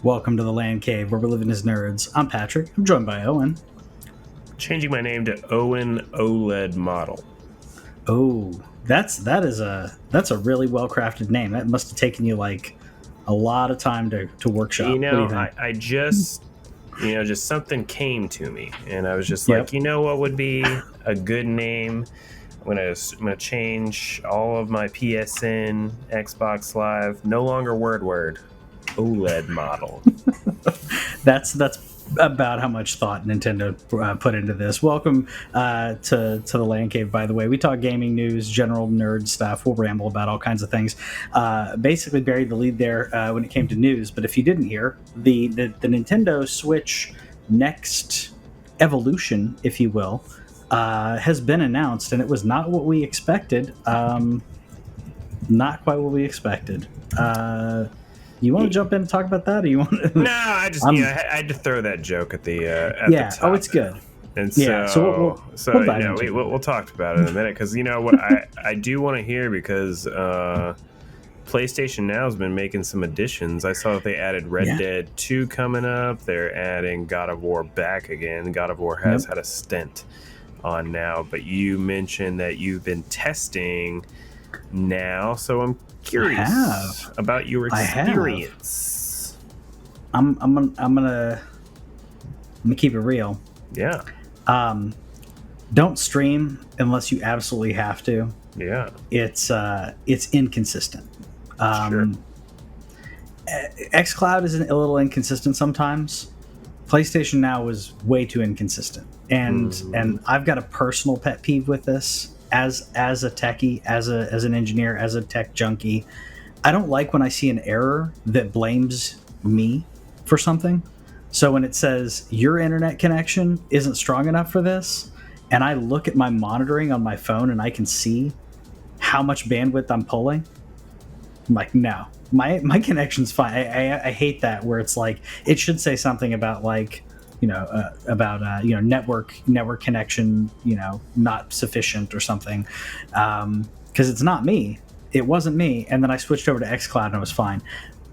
Welcome to the LANCave, where we're living as nerds. I'm Patrick. I'm joined by Owen. Changing my name to Owen OLED Model. Oh, that's a really well crafted name. That must have taken you like a lot of time to workshop. You What do know, you think? I just, just something came to me, and I was just Yep. like, you know what would be a good name? I'm gonna change all of my PSN, Xbox Live, no longer word, OLED Model. That's about how much thought Nintendo put into this. Welcome to the LANCave. By the way, we talk gaming news, general nerd stuff. We'll ramble about all kinds of things. Basically, buried the lead there when it came to news. But if you didn't hear, the Nintendo Switch next evolution, if you will, has been announced, and it was not what we expected. Not quite what we expected. You want to jump in and talk about that, or you want to? No, I just I had to throw that joke at the the top. Oh, it's good. And so, Yeah, so we'll talk about it in a minute, because you know what I do want to hear, because PlayStation Now has been making some additions. I saw that they added Red Dead 2 coming up. They're adding God of War back again. God of War has had a stint on Now, but you mentioned that you've been testing Now, so I'm curious about your experience. I'm gonna keep it real. Yeah. Don't stream unless you absolutely have to. Yeah. It's inconsistent. Sure. xCloud is a little inconsistent sometimes. PlayStation Now is way too inconsistent, and I've got a personal pet peeve with this. As a techie, as an engineer, as a tech junkie, I don't like when I see an error that blames me for something. So when it says your internet connection isn't strong enough for this, and I look at my monitoring on my phone and I can see how much bandwidth I'm pulling, I'm like, no, my connection's fine. I hate that, where it's like, it should say something about like, network connection, not sufficient or something, because it's not me. It wasn't me. And then I switched over to xCloud and it was fine.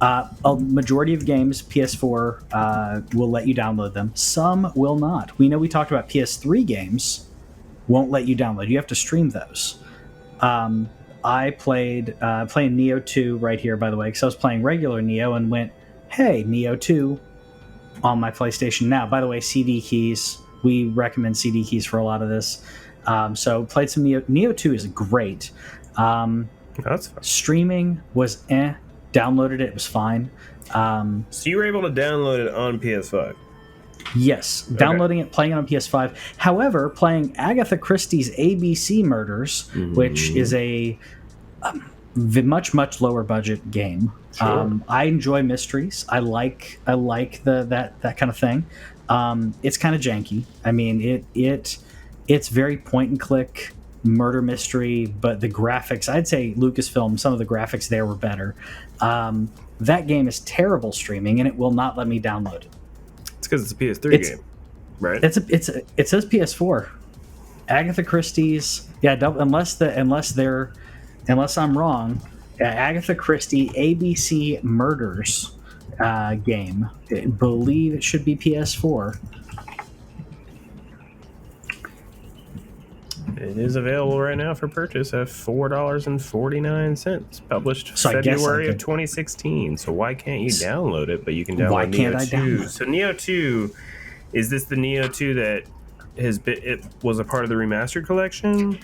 A majority of games, PS4 will let you download them. Some will not. We know we talked about PS3 games won't let you download. You have to stream those. I playing Neo 2 right here, by the way, because I was playing regular Neo and went, hey, Neo 2 on my PlayStation Now. By the way, CD keys. We recommend CD keys for a lot of this. So played some Neo. Neo 2 is great. That's fine. Streaming was Downloaded it was fine. So you were able to download it on PS5? Yes, downloading it, playing it on PS5. However, playing Agatha Christie's ABC Murders, which is a much lower budget game. Sure. I enjoy mysteries. I like that kind of thing. It's kind of janky. I mean, it's very point and click murder mystery, but the graphics, I'd say Lucasfilm, some of the graphics there were better. That game is terrible streaming, and it will not let me download it. It's because it's a PS3 game, right? It says PS4. Agatha Christie's, unless I'm wrong, Agatha Christie ABC Murders game. I believe it should be PS4. It is available right now for purchase at $4.49. Published So February of 2016. So why can't you download it? But you can download Why can't Neo I 2. download it? So Neo 2, is this the Neo 2 that it was a part of the remastered collection?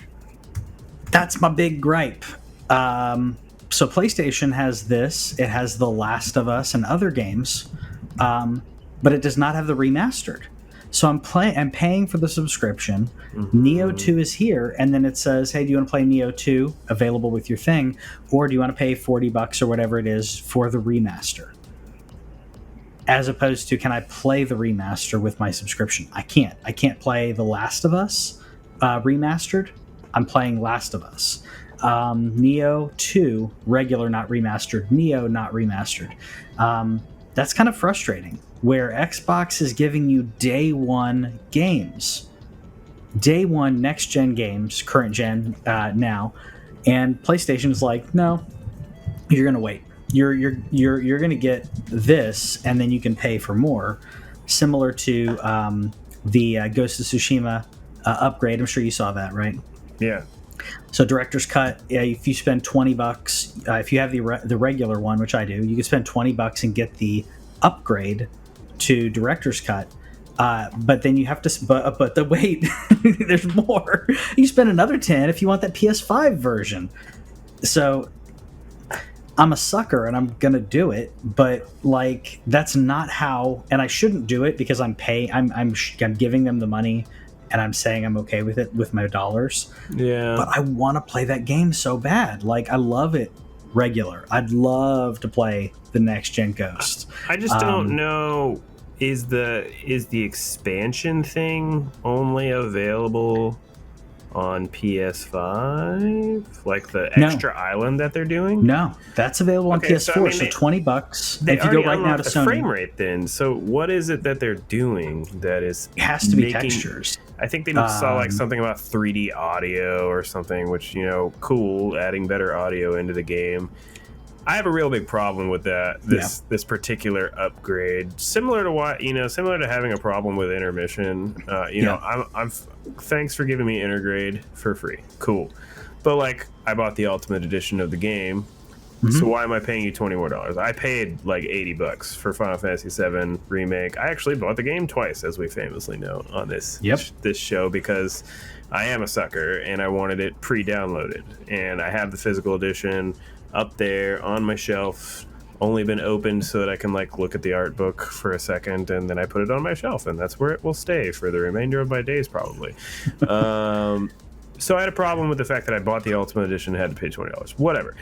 That's my big gripe. So PlayStation has this. It has The Last of Us and other games, but it does not have the remastered. So I'm paying for the subscription. Neo 2 is here, and then it says, hey, do you want to play Neo 2 available with your thing, or do you want to pay $40 or whatever it is for the remaster? As opposed to, can I play the remaster with my subscription? I can't. I can't play The Last of Us remastered. I'm playing Last of Us. Neo 2, regular, not remastered. Neo, not remastered. That's kind of frustrating, where Xbox is giving you day one games. Day one next-gen games, current gen now. And PlayStation is like, no, you're going to wait. you're going to get this, and then you can pay for more, similar to the Ghost of Tsushima upgrade. I'm sure you saw that, right? Yeah. So director's cut, if you spend $20, if you have the regular one, which I do, you can spend $20 and get the upgrade to director's cut. But then you have to, but the wait, there's more. You spend another 10 if you want that PS5 version. So I'm a sucker and I'm gonna do it, but like that's not how, and I shouldn't do it because I'm giving them the money, and I'm saying I'm okay with it with my dollars. Yeah. But I want to play that game so bad. Like I love it regular. I'd love to play the next gen Ghost. I just don't know. Is the expansion thing only available on PS5? Like the extra island that they're doing? No, that's available on PS4. So $20. They if you go right now to the Sony, frame rate. Then, so what is it that they're doing that is? It has to be textures. I think they saw like something about 3D audio or something, which cool, adding better audio into the game. I have a real big problem with that. This particular upgrade, similar to having a problem with intermission. I'm thanks for giving me Intergrade for free. Cool, but like I bought the Ultimate Edition of the game, so why am I paying you $20 more? I paid like $80 for Final Fantasy VII Remake. I actually bought the game twice, as we famously know on this show, because I am a sucker and I wanted it pre-downloaded, and I have the physical edition up there on my shelf, only been opened so that I can like look at the art book for a second, and then I put it on my shelf, and that's where it will stay for the remainder of my days probably. So I had a problem with the fact that I bought the Ultimate Edition and had to pay $20. Whatever.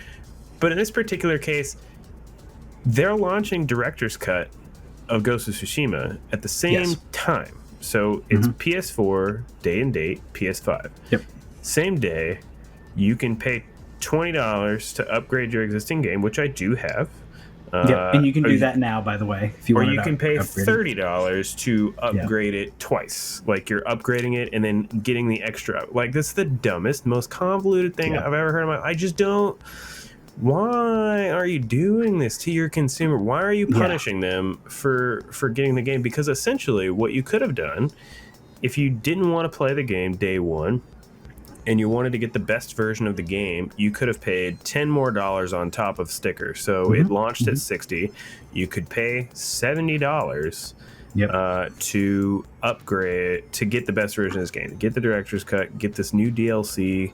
But in this particular case, they're launching Director's Cut of Ghost of Tsushima at the same time. So it's PS4 day and date, PS5. Yep. Same day, you can pay $20 to upgrade your existing game, which I do have. And you can do that now, by the way, if you want. Or you can pay $30 to upgrade it twice. Like you're upgrading it and then getting the extra. Like that's the dumbest, most convoluted thing I've ever heard in my life. I just don't. Why are you doing this to your consumer? Why are you punishing them for getting the game? Because essentially, what you could have done, if you didn't want to play the game day one, and you wanted to get the best version of the game, you could have paid $10 more on top of sticker. So it launched at $60. You could pay $70 to upgrade, to get the best version of this game, get the director's cut, get this new DLC.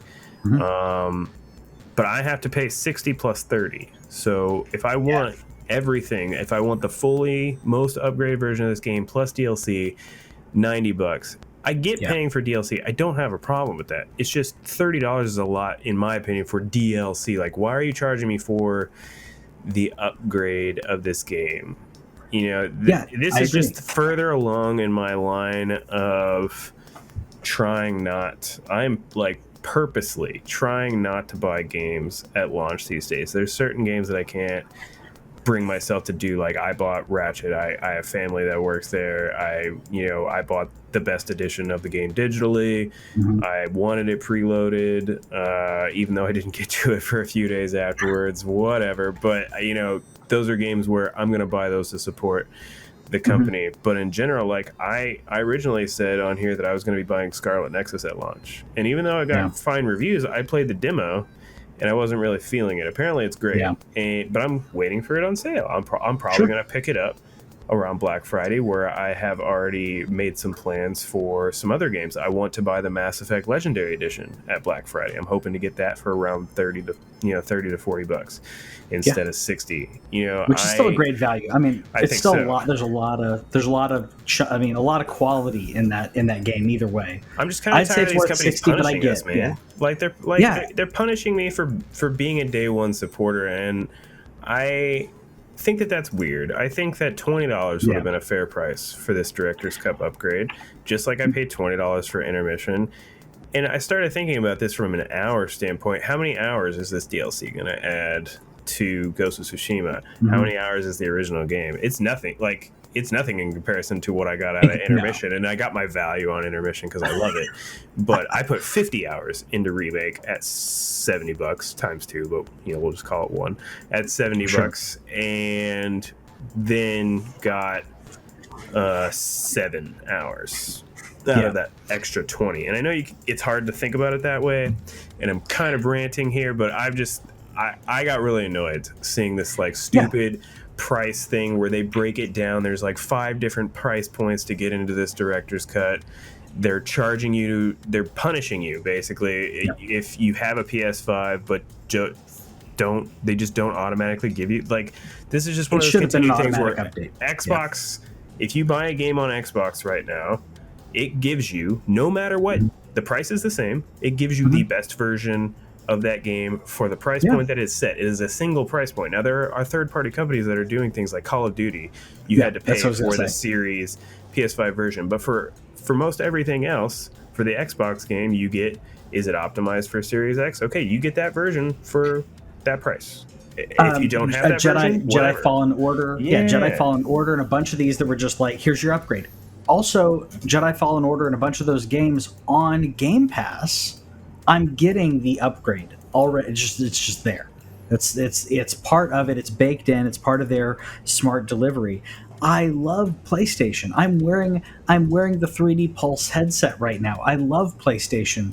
But I have to pay $60 plus $30. So if I want everything, if I want the fully most upgraded version of this game plus DLC, $90. I get paying for DLC. I don't have a problem with that. It's just $30 is a lot, in my opinion, for DLC. Like, why are you charging me for the upgrade of this game? This is just further along in my line of I'm like purposely trying not to buy games at launch these days. There's certain games that I can't bring myself to do. Like I bought Ratchet. I have family that works there. I bought the best edition of the game digitally. I wanted it preloaded, even though I didn't get to it for a few days afterwards, whatever. But those are games where I'm going to buy those to support the company. But in general, like I originally said on here that I was going to be buying Scarlet Nexus at launch. And even though I got fine reviews, I played the demo and I wasn't really feeling it. Apparently it's great, but I'm waiting for it on sale. I'm probably going to pick it up around Black Friday, where I have already made some plans for some other games. I want to buy the Mass Effect Legendary Edition at Black Friday. I'm hoping to get that for around $30 to $40 instead of $60. Which is still a great value. I mean, it's still a lot. There's a lot of quality in that game. Either way, I'm just kind of tired of these companies punishing us, man. Yeah. Like they're punishing me for being a day one supporter, and I think that's weird. I think that $20 would have been a fair price for this Director's Cup upgrade, just like I paid $20 for intermission. And I started thinking about this from an hour standpoint. How many hours is this DLC going to add to Ghost of Tsushima. How Mhm. many hours is the original game? It's nothing. Like, it's nothing in comparison to what I got out of intermission, No. and I got my value on intermission because I love it. But I put 50 hours into Remake at $70 times two, but we'll just call it one at 70 Sure. bucks, and then got 7 hours out of that extra 20. And I know it's hard to think about it that way, and I'm kind of ranting here, but I got really annoyed seeing this like stupid price thing where they break it down. There's like 5 different price points to get into this director's cut. They're charging you, they're punishing you basically if you have a PS5 but they just don't automatically give you, like, this is just one of those continued things where Xbox, if you buy a game on Xbox right now, it gives you, no matter what, the price is the same, it gives you the best version of that game for the price point that is set. It is a single price point. Now, there are third-party companies that are doing things like Call of Duty. You had to pay for the series PS5 version. But for most everything else, for the Xbox game, you get, is it optimized for Series X? Okay, you get that version for that price. If you don't have that version, Jedi Fallen Order, Jedi Fallen Order, and a bunch of these that were just like, here's your upgrade. Also, Jedi Fallen Order and a bunch of those games on Game Pass, I'm getting the upgrade already. It's just there. It's part of it. It's baked in. It's part of their smart delivery. I love PlayStation. I'm wearing the 3D Pulse headset right now. I love PlayStation.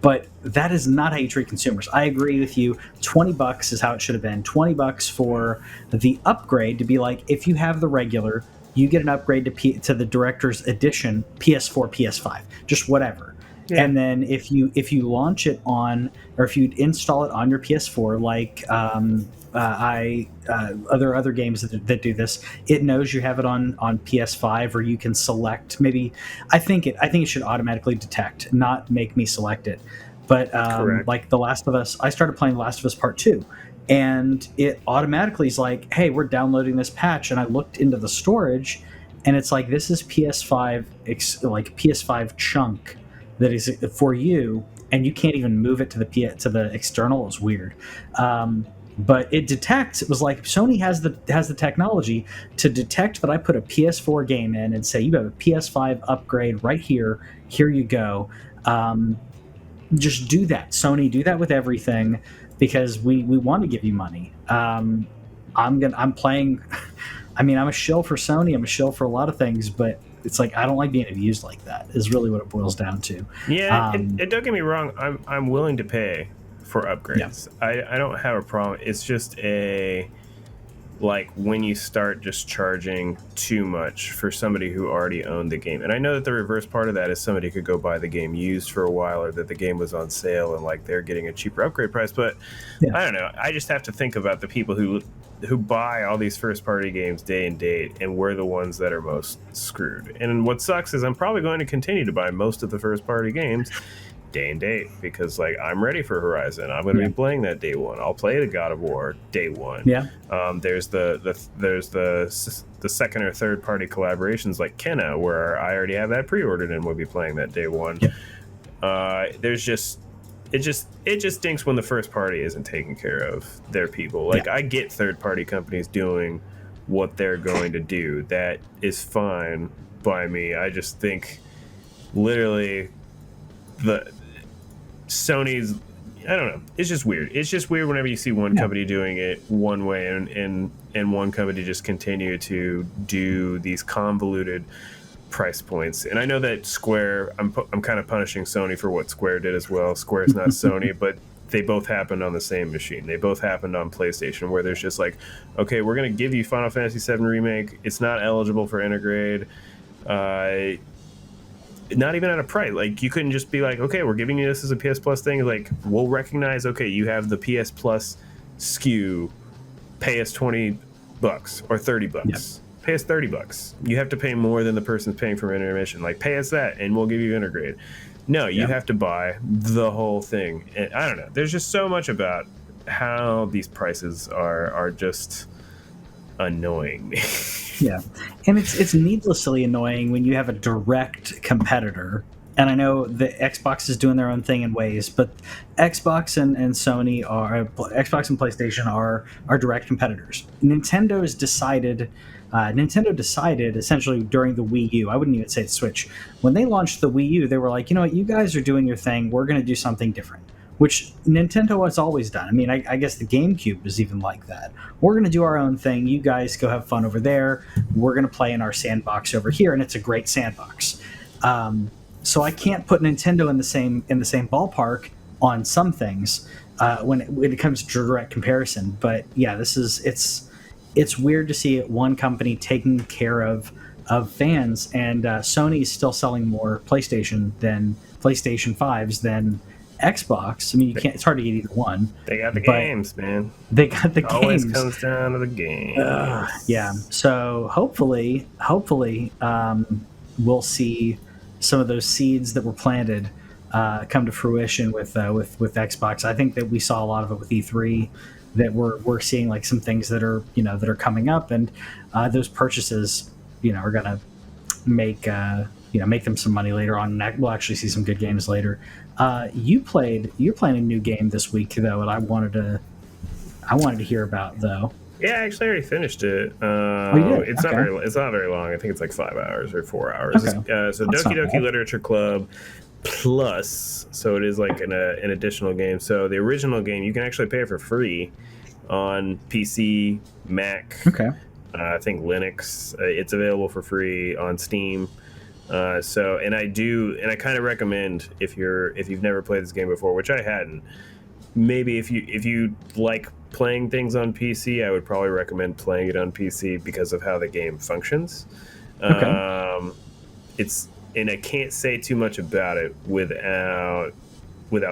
But that is not how you treat consumers. I agree with you. $20 is how it should have been. $20 for the upgrade, to be like, if you have the regular, you get an upgrade to the Director's Edition, PS4, PS5, just whatever. Yeah. And then if you launch it on, or if you install it on your PS4, like other games that do this, it knows you have it on PS5, or you can select. Maybe I think it should automatically detect, not make me select it. But like The Last of Us, I started playing The Last of Us Part 2, and it automatically is like, hey, we're downloading this patch. And I looked into the storage, and it's like, this is PS5, like PS5 chunk that is for you, and you can't even move it to the external. It's weird. But it detects. It was like Sony has the technology to detect that I put a PS4 game in and say, you have a PS5 upgrade right here. Here you go. Just do that, Sony. Do that with everything, because we want to give you money. I'm playing. I mean, I'm a shill for Sony. I'm a shill for a lot of things, but it's like, I don't like being abused like that. Is really what it boils down to. Yeah, it don't get me wrong. I'm willing to pay for upgrades. Yeah. I don't have a problem. It's just like when you start just charging too much for somebody who already owned the game. And I know that the reverse part of that is somebody could go buy the game used for a while, or that the game was on sale and like they're getting a cheaper upgrade price. But I don't know. I just have to think about the people who buy all these first party games day and date, and we're the ones that are most screwed. And what sucks is I'm probably going to continue to buy most of the first party games day and date, because like, I'm ready for Horizon. I'm going to be playing that day one. I'll play the God of War day one. There's the second or third party collaborations like Kenna, where I already have that pre-ordered and will be playing that day one. It just stinks when the first party isn't taking care of their people. Like, I get third party companies doing what they're going to do. That is fine by me. I just think literally the Sony's, I don't know. It's just weird. It's just weird whenever you see one company doing it one way and one company just continue to do these convoluted price points. And I know that Square, I'm kind of punishing Sony for what Square did as well. Square's not Sony, but they both happened on the same machine. They both happened on PlayStation, where there's just like, okay, we're going to give you Final Fantasy VII Remake. It's not eligible for Intergrade. Not even at a price. Like, you couldn't just be like, okay, we're giving you this as a PS Plus thing. Like, we'll recognize, okay, you have the PS Plus SKU, pay us $20 or $30. Pay us $30. You have to pay more than the person's paying for intermission. Like, pay us that, and we'll give you Intergrade. No, you have to buy the whole thing. And I don't know. There's just so much about how these prices are just annoying. And it's needlessly annoying when you have a direct competitor and I know the Xbox is doing their own thing in ways, but Xbox and Sony are Xbox and PlayStation are direct competitors. Nintendo decided essentially during the Wii U. I wouldn't even say it's Switch. When they launched the Wii U, they were like, you know what, you guys are doing your thing. We're going to do something different, which Nintendo has always done. I mean, I guess the GameCube is even like that. We're going to do our own thing. You guys go have fun over there. We're going to play in our sandbox over here, and it's a great sandbox. So I can't put Nintendo in the same ballpark on some things when it comes to direct comparison. But yeah, it's weird to see one company taking care of fans, and Sony is still selling more PlayStation 5s than Xbox. I mean, you can't. It's hard to get either one. They got the games, man. They got the it always games. comes down to the games. Yeah. So hopefully, we'll see some of those seeds that were planted come to fruition with Xbox. I think that we saw a lot of it with E3. That we're seeing like some things that are coming up, and those purchases are gonna make make them some money later on. And we'll actually see some good games later. You're playing a new game this week though, and I wanted to hear about though. Yeah, I actually already finished it. You did? It's Okay. it's not very long. I think it's like 5 hours or 4 hours. Okay. So That's Doki not Doki bad. Literature Club Plus. So it is like an additional game. So the original game you can actually pay for free on PC, Mac. Okay. I think Linux. It's available for free on Steam. I kind of recommend if you've never played this game before, which I hadn't. Maybe if you like playing things on PC, I would probably recommend playing it on PC because of how the game functions. Okay. And I can't say too much about it without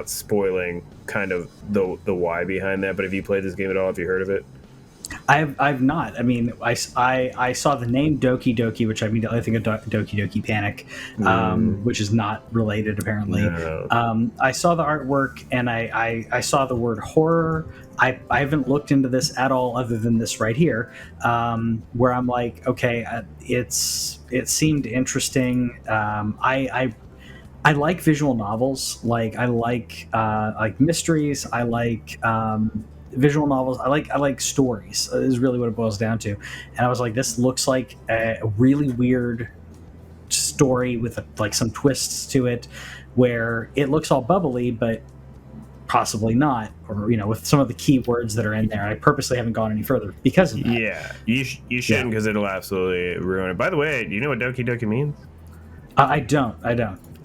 spoiling kind of the why behind that. But have you played this game at all? Have you heard of it? I've not. I mean, I saw the name Doki Doki, which I immediately think of Doki Doki Panic, which is not related apparently. No. I saw the artwork and I saw the word horror. I haven't looked into this at all other than this right here, where I'm like, okay, it seemed interesting. I like visual novels. Like I like mysteries. I like visual novels. I like stories. Is really what it boils down to. And I was like, this looks like a really weird story with like some twists to it, where it looks all bubbly, but possibly not, or with some of the key words that are in there. I purposely haven't gone any further because of that. Yeah, you shouldn't because it'll absolutely ruin it. By the way, do you know what Doki Doki means? I don't.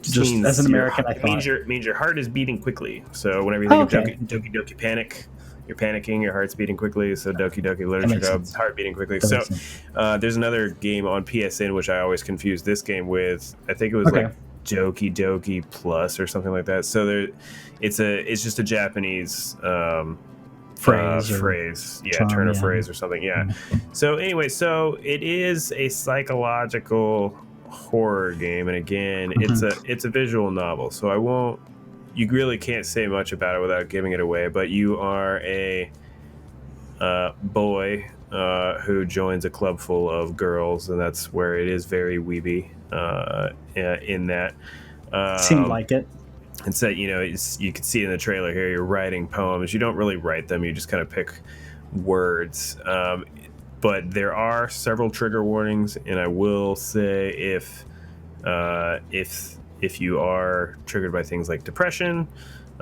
Just as an American, I it thought. means your heart is beating quickly. So whenever you think okay. of Doki Doki Panic, you're panicking, your heart's beating quickly. So Doki Doki That Literature makes Club, sense. heart beating quickly. That So makes sense. there's another game on PSN which I always confuse this game with. I think it was Okay. like Doki Doki Plus or something like that. So it's just a Japanese phrase, charm, turn of yeah. phrase or something. Yeah. So anyway, so it is a psychological horror game, and again, it's a visual novel. So you really can't say much about it without giving it away. But you are a boy who joins a club full of girls, and that's where it is very weeby in that. Seemed like it. And so, you can see in the trailer here, you're writing poems. You don't really write them. You just kind of pick words. But there are several trigger warnings, and I will say if you are triggered by things like depression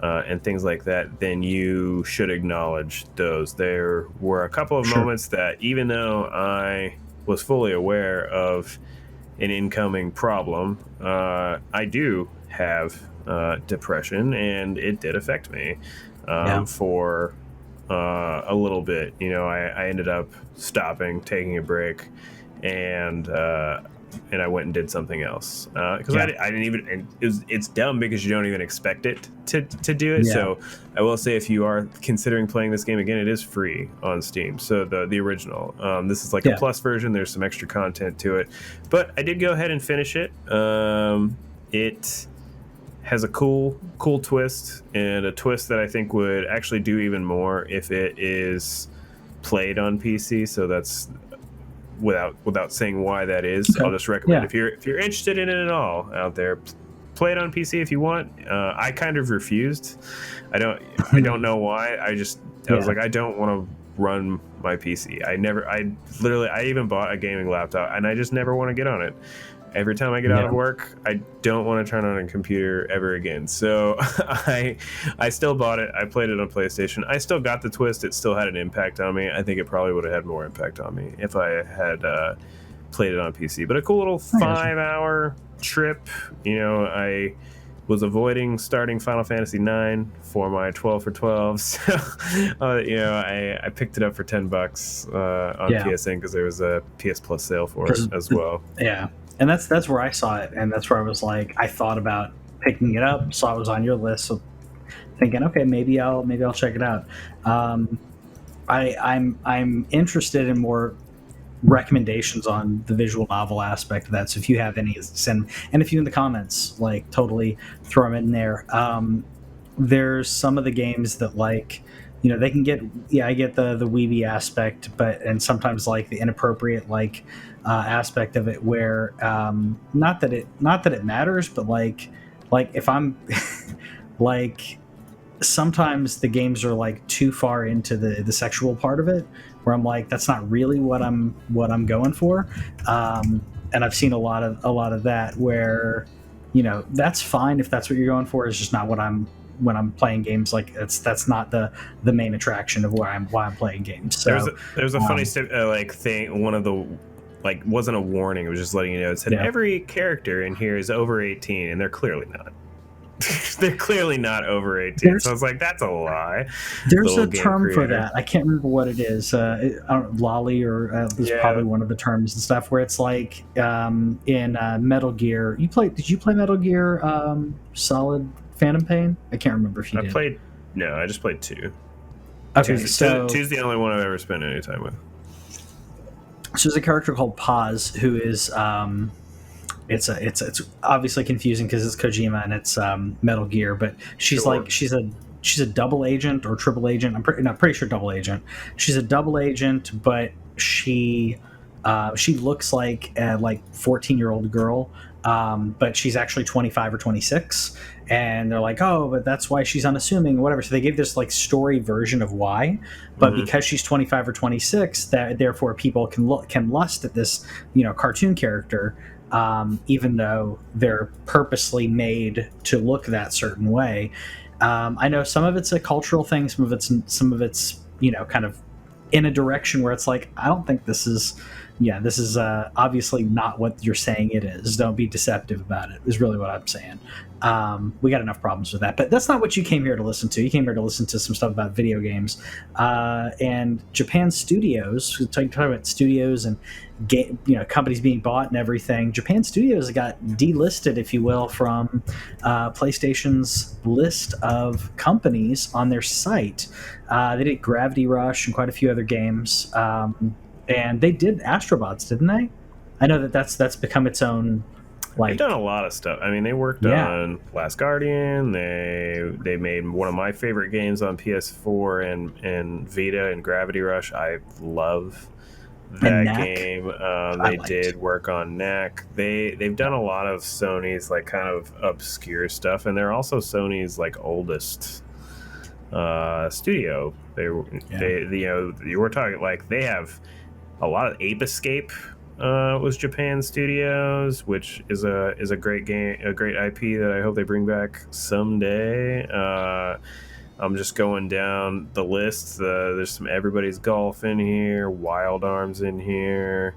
and things like that, then you should acknowledge those. There were a couple of moments that, even though I was fully aware of an incoming problem, I do have depression, and it did affect me for a little bit. I ended up stopping, taking a break, and I went and did something else because I didn't even. And it's dumb because you don't even expect it to do it. Yeah. So I will say, if you are considering playing this game again, it is free on Steam. So the original. This is like a plus version. There's some extra content to it, but I did go ahead and finish it. It has a cool twist, and a twist that I think would actually do even more if it is played on PC. So that's without saying why that is. Okay. I'll just recommend if you're interested in it at all out there, play it on PC if you want. I kind of refused. I don't know why. I was like, I don't want to run my PC. I even bought a gaming laptop, and I just never want to get on it. Every time I get out of work, I don't want to turn on a computer ever again. So I still bought it. I played it on PlayStation. I still got the twist. It still had an impact on me. I think it probably would have had more impact on me if I had played it on PC. But a cool little 5-hour trip. You know, I was avoiding starting Final Fantasy IX for my 12 for 12. So, you know, I picked it up for $10 on PSN because there was a PS Plus sale for it as well. Yeah. And that's where I saw it, and that's where I was like, I thought about picking it up, saw it was on your list, so thinking, okay, maybe I'll check it out. I'm interested in more recommendations on the visual novel aspect of that. So if you have any, send, and if you in the comments, like, totally throw them in there. There's some of the games that, like, you know, they can get, I get the weeby aspect, and sometimes like the inappropriate, like, aspect of it where not that it matters, but like if I'm like, sometimes the games are like too far into the sexual part of it, where I'm like, that's not really what I'm going for, and I've seen a lot of that where, you know, that's fine if that's what you're going for. It's just not what when I'm playing games. Like, that's not the main attraction of why I'm playing games. So there's a funny thing. One of the, like, wasn't a warning. It was just letting you know. It said every character in here is over 18, and they're clearly not. They're clearly not over 18. So I was like, that's a lie. There's a term for that. I can't remember what it is. I don't know, lolly, or is probably one of the terms and stuff, where it's like in Metal Gear. Did you play Metal Gear Solid Phantom Pain? I can't remember if you did. No, I just played 2. Okay, two's the only one I've ever spent any time with. So there's a character called Paz who is it's obviously confusing because it's Kojima and it's Metal Gear, but she's like she's a double agent or triple agent. I'm pretty sure double agent. She's a double agent, but she looks like a 14-year-old girl, but she's actually 25 or 26. And they're like, oh, but that's why she's unassuming, whatever. So they gave this like story version of why, but because she's 25 or 26, that therefore people can lust at this, you know, cartoon character, even though they're purposely made to look that certain way. I know some of it's a cultural thing, some of it's you know, kind of in a direction where it's like, I don't think this is obviously not what you're saying it is. Don't be deceptive about it, is really what I'm saying. We got enough problems with that, but that's not what you came here to listen to. You came here to listen to some stuff about video games, and Japan Studios. We talk about studios and companies being bought and everything. Japan Studios got delisted, if you will, from PlayStation's list of companies on their site. They did Gravity Rush and quite a few other games. And they did Astrobots, didn't they? I know that's become its own. They've done a lot of stuff. I mean, they worked on Last Guardian. They made one of my favorite games on PS4 and Vita, and Gravity Rush. I love that game. They did work on Knack. They've done a lot of Sony's like kind of obscure stuff, and they're also Sony's like oldest studio. They you know, you were talking like they have a lot of Ape Escape was Japan Studios, which is a great game, a great IP that I hope they bring back someday. I'm just going down the list. There's some Everybody's Golf in here, Wild Arms in here.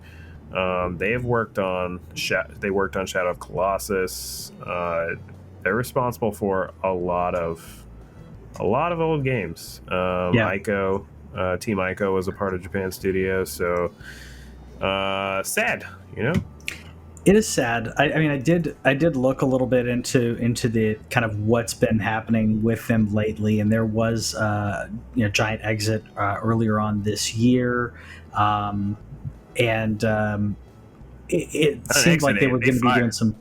They have worked on Shadow of Colossus. They're responsible for a lot of old games. Ico, Team Ico was a part of Japan Studios, so sad, you know. It is sad. I mean, I did look a little bit into the kind of what's been happening with them lately, and there was giant exit earlier on this year, it seemed like they were going to be doing some.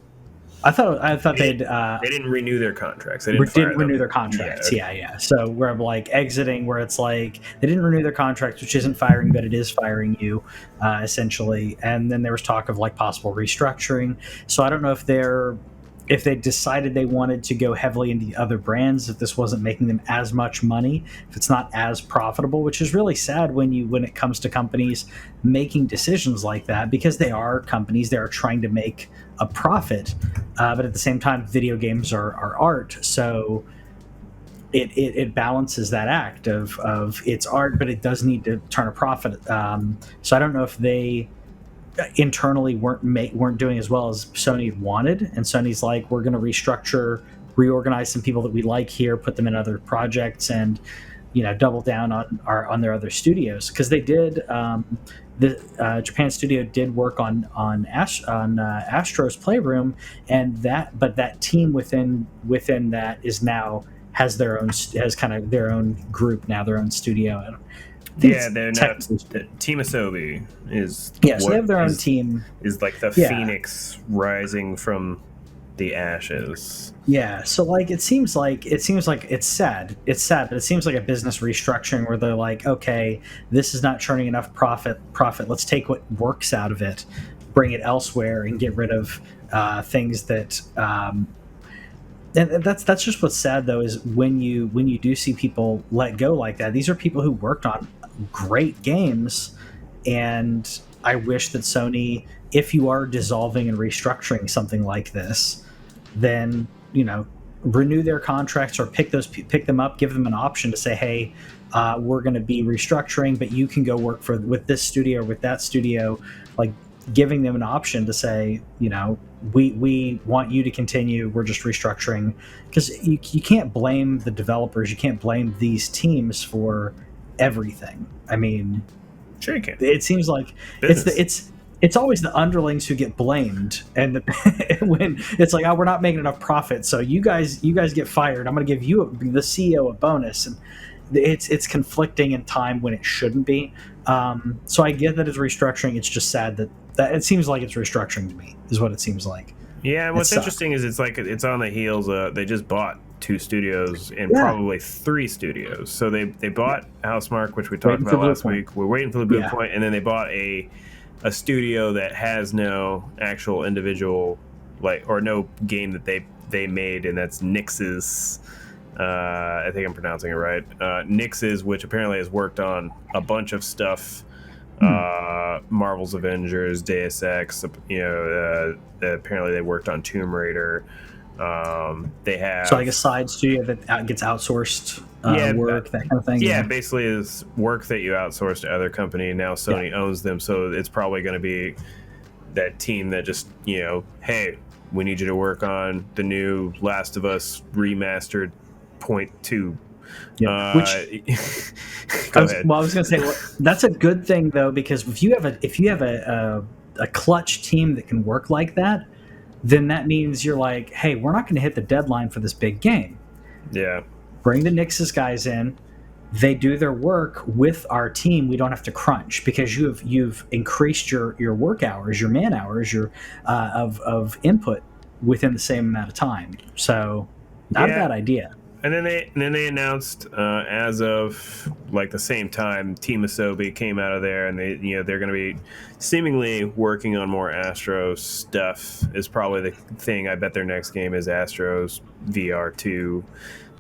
I thought they didn't renew their contracts. They didn't renew their contracts. Yeah. So we're like exiting, where it's like they didn't renew their contracts, which isn't firing, but it is firing you, essentially. And then there was talk of like possible restructuring. So I don't know if they're if they decided they wanted to go heavily into the other brands, if this wasn't making them as much money, if it's not as profitable, which is really sad when it comes to companies making decisions like that, because they are companies, they are trying to make a profit, but at the same time, video games are art, so it balances that act of it's art, but it does need to turn a profit. So I don't know if they internally weren't doing as well as Sony wanted, and Sony's like, we're going to reorganize some people that we like here, put them in other projects, and double down on their other studios, because they did. The Japan studio did work on Astro's Playroom, and that team within that is now has kind of their own group now, their own studio. Yeah, they're not. Team Asobi is. Yeah, so they have their own team. Is like the phoenix rising from the ashes. Yeah, so like it seems like it's sad. It's sad, but it seems like a business restructuring where they're like, okay, this is not churning enough profit. Let's take what works out of it, bring it elsewhere, and get rid of things that. And that's just what's sad, though, is when you do see people let go like that. These are people who worked on great games, and I wish that Sony, if you are dissolving and restructuring something like this, then renew their contracts or pick them up, give them an option to say, hey, we're going to be restructuring, but you can go work with this studio or with that studio, like giving them an option to say, we want you to continue, we're just restructuring, because you can't blame the developers, you can't blame these teams for everything. I mean, sure you can. It seems like it's always the underlings who get blamed, and when it's like, oh, we're not making enough profit, so you guys get fired, I'm going to give you the CEO a bonus, and it's conflicting in time when it shouldn't be. So I get that it's restructuring. It's just sad that it seems like it's restructuring to me, is what it seems like. Yeah, what's interesting is it's on the heels of, they just bought 2 studios and probably 3 studios. So they bought Housemarque, which we talked about last week. We're waiting for the boot point, and then they bought a studio that has no actual individual, or no game that they made, and that's Nix's. I think I'm pronouncing it right. Nix's, which apparently has worked on a bunch of stuff. Marvel's Avengers, Deus Ex. Apparently they worked on Tomb Raider. They have like a side studio that gets outsourced work, that kind of thing. Yeah, basically is work that you outsource to other company. Now Sony owns them, so it's probably going to be that team that just hey, we need you to work on the new Last of Us remastered .2. Yeah. Go ahead. Well, I was going to say, that's a good thing, though, because if you have a clutch team that can work like that, then that means you're like, hey, we're not going to hit the deadline for this big game. Yeah. Bring the Nix's guys in. They do their work with our team. We don't have to crunch, because you've increased your work hours, your man hours, your of input within the same amount of time. So, not a bad idea. And then they announced as of like the same time, Team Asobi came out of there, and they're going to be seemingly working on more Astro stuff. Is probably the thing. I bet their next game is Astro's VR 2,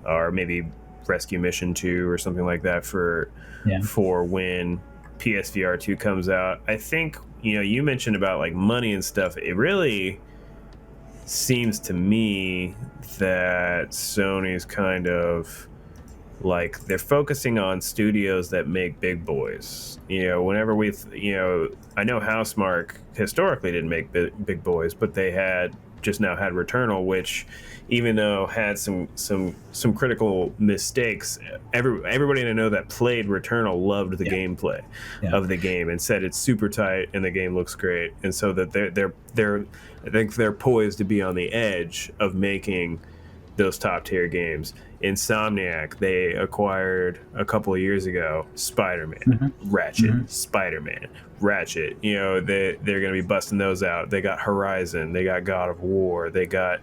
or maybe Rescue Mission 2 or something like that for when PSVR 2 comes out. I think you mentioned about like money and stuff. It really seems to me that Sony's kind of like, they're focusing on studios that make big boys. Whenever I know Housemarque historically didn't make big boys, but they had Returnal, which, even though had some critical mistakes, everybody I know that played Returnal loved the gameplay of the game and said it's super tight and the game looks great, and so that they're I think they're poised to be on the edge of making those top tier games. Insomniac, they acquired a couple of years ago Spider-Man, Ratchet, Spider-Man, Ratchet. They're going to be busting those out. They got Horizon, they got God of War, they got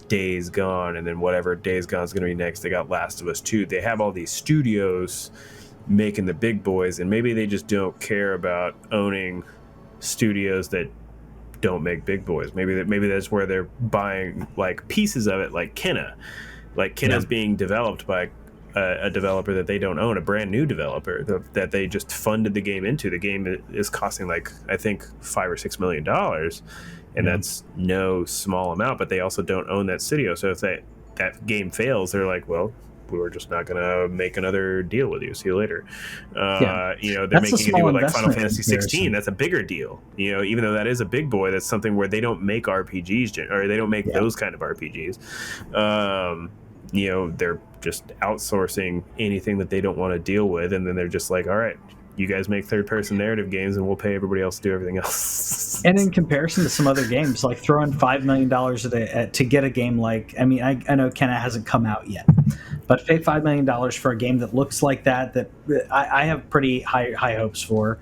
Days Gone, and then whatever Days Gone is going to be next, they got Last of Us 2. They have all these studios making the big boys, and maybe they just don't care about owning studios that don't make big boys. Maybe that's where they're buying like pieces of it, like Kenna. Like Kenna's being developed by a developer that they don't own, a brand new developer that they just funded the game into. The game is costing like I think $5 or $6 million, and that's no small amount. But they also don't own that studio, so if that game fails, they're like, well, we're just not going to make another deal with you. See you later. You know, they're That's making a deal with like Final investment Fantasy 16. comparison. That's a bigger deal. You know, even though that is a big boy, that's something where they don't make RPGs or they don't make those kind of RPGs. You know, they're just outsourcing anything that they don't want to deal with, and then they're just like, all right, you guys make third-person narrative games, and we'll pay everybody else to do everything else. And in comparison to some other games, like throwing $5 million to get a game like, I mean, I know Kenna hasn't come out yet, but pay $5 million for a game that looks like that I have pretty high hopes for.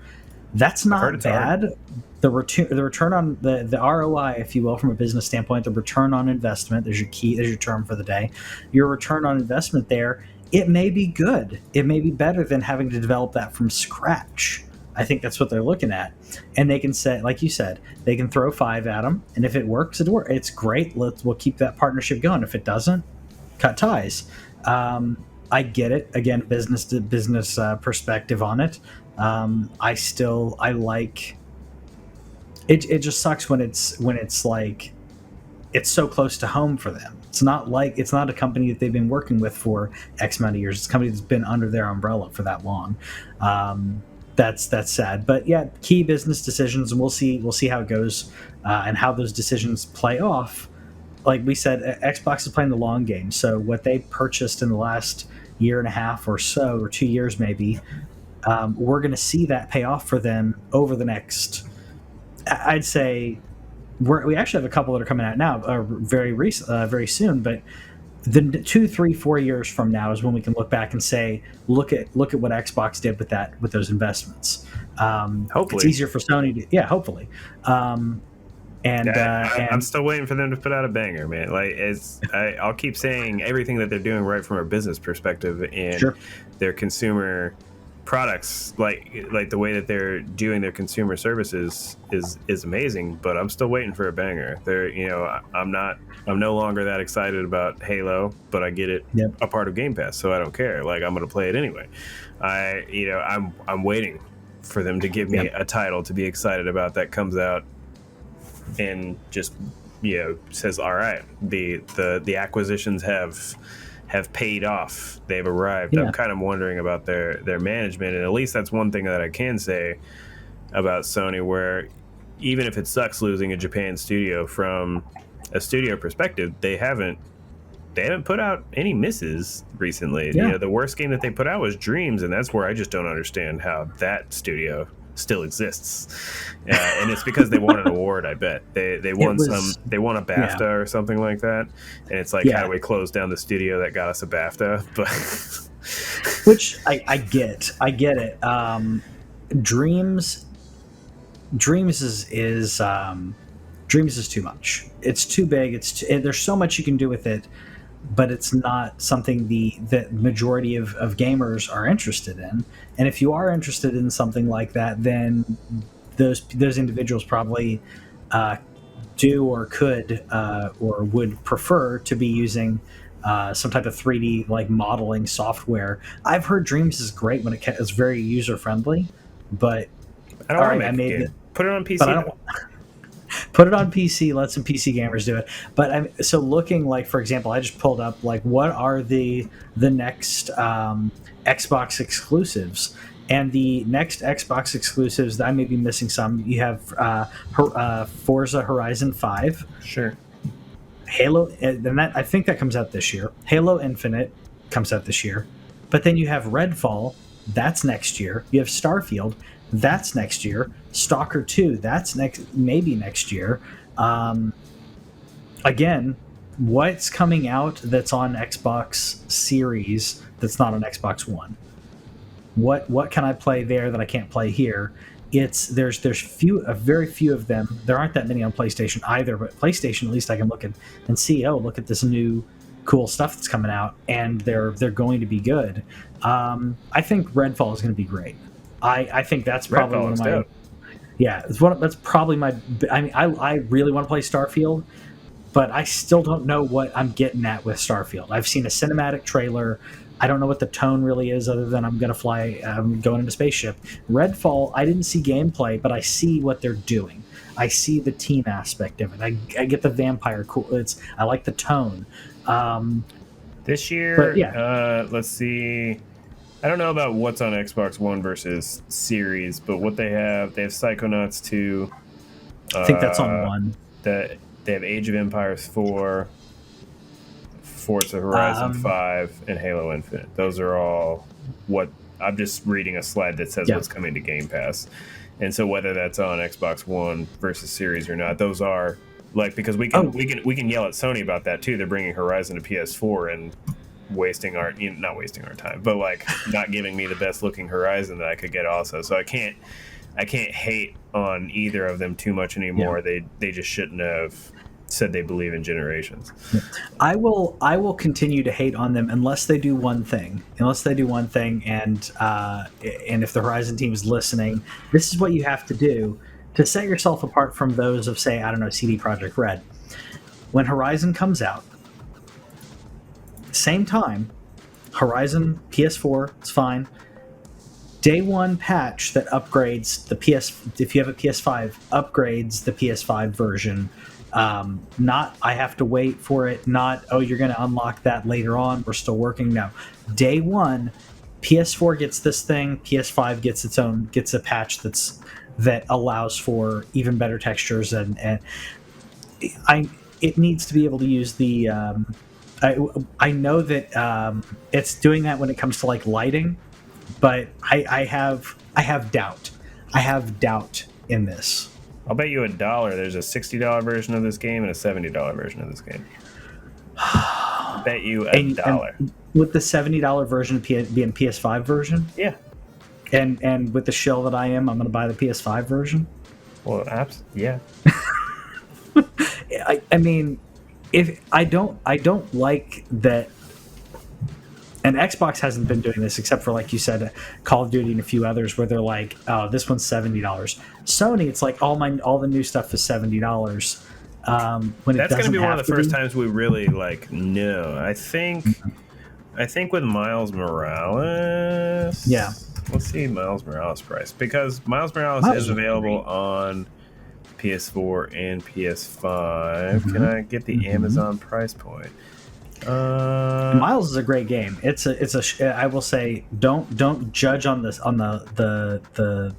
That's not bad. Hard. The return on the ROI, if you will, from a business standpoint, the return on investment, there's your term for the day. Your return on investment there, it may be good. It may be better than having to develop that from scratch. I think that's what they're looking at. And they can say, like you said, they can throw 5 at them, and if it works, it's great. We'll keep that partnership going. If it doesn't, cut ties. I get it. Again, business to business perspective on it. I like it. It just sucks when it's like it's so close to home for them. It's not a company that they've been working with for X amount of years. It's a company that's been under their umbrella for that long. That's sad. But yeah, key business decisions, and we'll see how it goes and how those decisions play off. Like we said, Xbox is playing the long game. So what they purchased in the last year and a half or so, or 2 years maybe, we're going to see that pay off for them over the next, I'd say, we actually have a couple that are coming out now very soon, but the 2, 3, 4 years from now is when we can look back and say, look at what Xbox did with those investments. Hopefully it's easier for Sony to, hopefully. And I'm still waiting for them to put out a banger, man. Like I'll keep saying everything that they're doing right from a business perspective and their consumer products, like the way that they're doing their consumer services is amazing. But I'm still waiting for a banger. I'm no longer that excited about Halo, but I get it a part of Game Pass, so I don't care. Like I'm gonna play it anyway. I'm waiting for them to give me a title to be excited about that comes out and just says, all right, the acquisitions have paid off, they've arrived. I'm kind of wondering about their management, and at least that's one thing that I can say about Sony, where even if it sucks losing a Japan studio, from a studio perspective, they haven't put out any misses recently. The worst game that they put out was Dreams, and that's where I just don't understand how that studio still exists, and it's because they won an award. I bet they won a BAFTA or something like that, and it's like, how do we close down the studio that got us a BAFTA? But which I get it. Dreams is too much. It's too big. There's so much you can do with it, but it's not something the majority of gamers are interested in. And if you are interested in something like that, then those individuals probably do or could or would prefer to be using some type of 3D like modeling software. I've heard Dreams is great when it's very user friendly, but I don't want to make a game. Put it on PC. Put it on PC. Let some PC gamers do it. But so looking, like, for example, I just pulled up like what are the next Xbox exclusives, and the next Xbox exclusives, I may be missing some. You have Forza Horizon 5, sure, Halo, and that I think that comes out this year. Halo Infinite comes out this year, but then you have Redfall, that's next year. You have Starfield, that's next year. Stalker 2, that's maybe next year. Again, what's coming out that's on Xbox Series that's not on Xbox One? What can I play there that I can't play here? There's very few of them. There aren't that many on PlayStation either, but PlayStation, at least I can look and see, look at this new cool stuff that's coming out, and they're going to be good. I think Redfall is going to be great. I think that's probably one of my Yeah, that's probably my. I mean, I really want to play Starfield, but I still don't know what I'm getting at with Starfield. I've seen a cinematic trailer. I don't know what the tone really is, other than I'm gonna fly, I'm going in a spaceship. Redfall, I didn't see gameplay, but I see what they're doing. I see the team aspect of it. I get the vampire cool. I like the tone. Um, This but year, yeah, let's see. I don't know about what's on Xbox One versus Series, but what they have Psychonauts 2, I think that's on uh, one. they have Age of Empires 4, Forza Horizon Um, 5, and Halo Infinite. Those are all what I'm just reading a slide that says yeah. what's coming to Game Pass. And so whether that's on Xbox One versus Series or not, those are like, because Oh, we can yell at Sony about that too. They're bringing Horizon to PS4 and wasting our, not wasting our time, but like not giving me the best looking Horizon that I could get also. So I can't hate on either of them too much anymore. yeah. They just shouldn't have said they believe in generations. I will continue to hate on them unless they do one thing. And if the Horizon team is listening, this is what you have to do to set yourself apart from those of, say, I don't know, CD Projekt Red. When Horizon comes out, same time, Horizon PS4, it's fine. Day one patch that upgrades the PS. If you have a PS5, upgrades the PS5 version. Not I have to wait for it. Not, oh, you're going to unlock that later on. We're still working. No, day one, PS4 gets this thing. PS5 gets a patch that allows for even better textures, and I it needs to be able to use the. I know that it's doing that when it comes to like lighting, but I have doubt. I have doubt in this. I'll bet you $1. There's a $60 version of this game and a $70 version of this game. Bet you $1. And with the $70 version being PS5 version, Yeah. and with the shill that I am, I'm going to buy the PS5 version. Well, yeah. I mean, if I don't like that. And Xbox hasn't been doing this except for, like you said, Call of Duty and a few others, where they're like, "Oh, this one's $70." Sony, it's like all the new stuff is $70. When That's going to be one of the first be. times we really like know. I think with Miles Morales. Yeah. Let's see Miles Morales price, because Miles Morales is available on PS4 and PS5. Mm-hmm. Can I get the Amazon price point? Miles is a great game. I will say, don't judge on this on the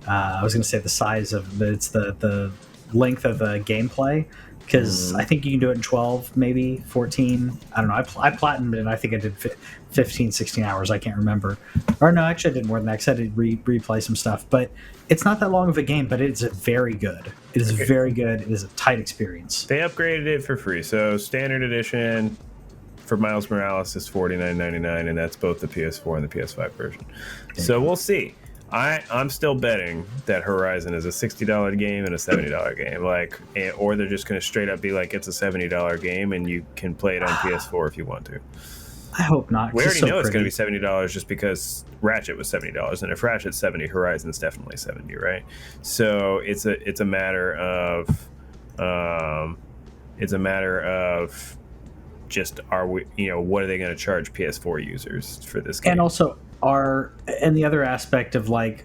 I was going to say the size of it's the length of the gameplay, because I think you can do it in 12, maybe 14. I don't know. I platinumed it, and I think I did 15, 16 hours. I can't remember. Or no, actually I did more than that, because I did replay some stuff. But it's not that long of a game, but it's very good. It is very good. It is a tight experience. They upgraded it for free. So standard edition for Miles Morales is $49.99, and that's both the PS4 and the PS5 version. So we'll see. I'm still betting that Horizon is a $60 game and a $70 game, or they're just going to straight up be like, it's a $70 game and you can play it on PS4 if you want to. I hope not. We already know it's going to be $70 just because Ratchet was $70, and if Ratchet's $70, Horizon's definitely $70, right? So it's a matter of just, are we, what are they going to charge PS4 users for this game? And also the other aspect of like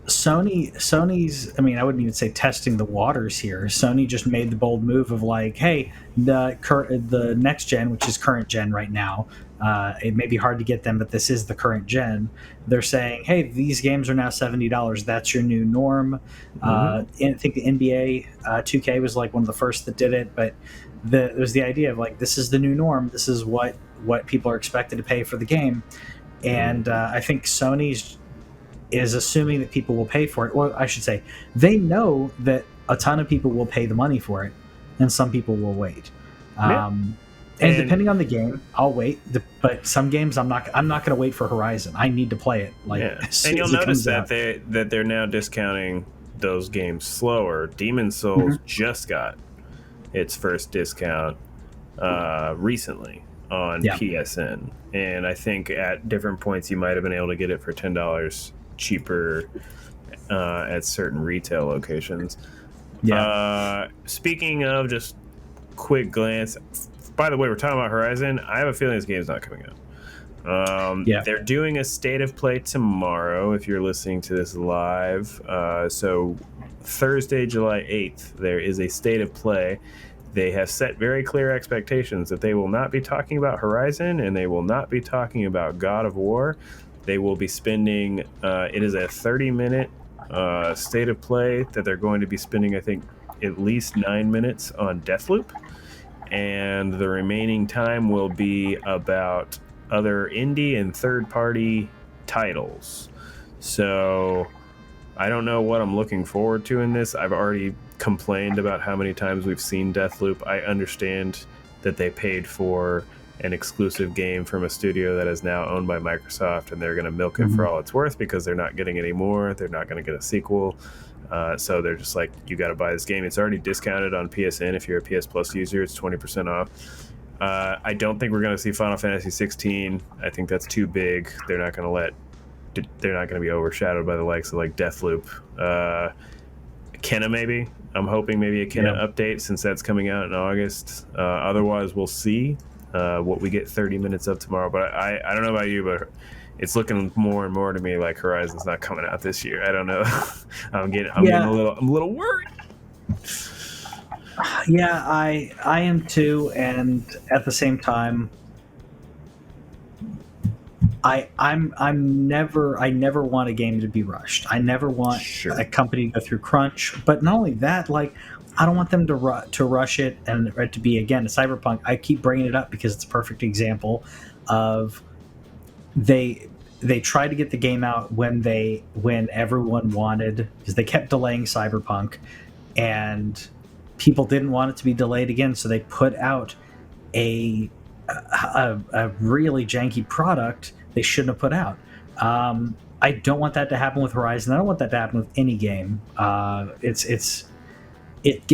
Sony's, I mean, I wouldn't even say testing the waters here. Sony just made the bold move of like, hey, the next gen, which is current gen right now, it may be hard to get them, but this is the current gen. They're saying, hey, these games are now $70. That's your new norm. I think the NBA 2K was like one of the first that did it, but there was the idea of like, this is the new norm. This is what people are expected to pay for the game. And I think Sony's is assuming that people will pay for it. Well, I should say, they know that a ton of people will pay the money for it, and some people will wait. And depending on the game, I'll wait. But some games, I'm not going to wait for Horizon. I need to play it. And you'll notice that they're now discounting those games slower. Demon's Souls just got its first discount recently on PSN, and I think at different points you might have been able to get it for $10 cheaper at certain retail locations. Yeah. Speaking of just quick glance, by the way, we're talking about Horizon. I have a feeling this game's not coming out. Yeah. They're doing a state of play tomorrow if you're listening to this live. So Thursday, July 8th, there is a state of play. They have set very clear expectations that they will not be talking about Horizon and they will not be talking about God of War. They will be spending, it is a 30-minute state of play that they're going to be spending, I think, at least 9 minutes on Deathloop. And the remaining time will be about other indie and third-party titles. So I don't know what I'm looking forward to in this. I've already complained about how many times we've seen Deathloop. I understand that they paid for an exclusive game from a studio that is now owned by Microsoft, and they're going to milk it for all it's worth because they're not getting any more. They're not going to get a sequel. So they're just like, you got to buy this game. It's already discounted on PSN. If you're a PS Plus user, it's 20% off. I don't think we're going to see Final Fantasy 16. I think that's too big. They're not going to be overshadowed by the likes of like Deathloop. Kenna, maybe. I'm hoping maybe a Kenna update since that's coming out in August. Otherwise, we'll see what we get 30 minutes of tomorrow. But I don't know about you, but it's looking more and more to me like Horizon's not coming out this year. I don't know. I'm getting a little worried. Yeah, I am too, and at the same time, I never want a game to be rushed. I never want a company to go through crunch. But not only that, like, I don't want them to rush it and it to be, again, a Cyberpunk. I keep bringing it up because it's a perfect example of they tried to get the game out when everyone wanted, because they kept delaying Cyberpunk, and people didn't want it to be delayed again, so they put out a really janky product they shouldn't have put out. I don't want that to happen with Horizon. I don't want that to happen with any game. It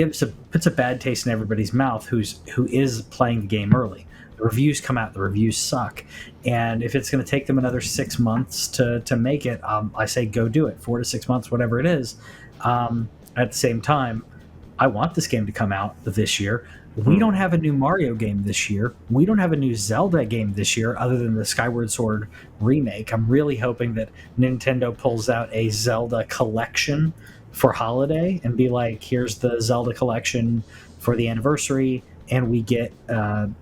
puts a bad taste in everybody's mouth who is playing the game early. The reviews come out, the reviews suck, and if it's going to take them another 6 months to make it, I say go do it. 4 to 6 months, whatever it is. At the same time, I want this game to come out this year. We don't have a new Mario game this year. We don't have a new Zelda game this year other than the Skyward Sword remake. I'm really hoping that Nintendo pulls out a Zelda collection for holiday and be like, here's the Zelda collection for the anniversary, and we get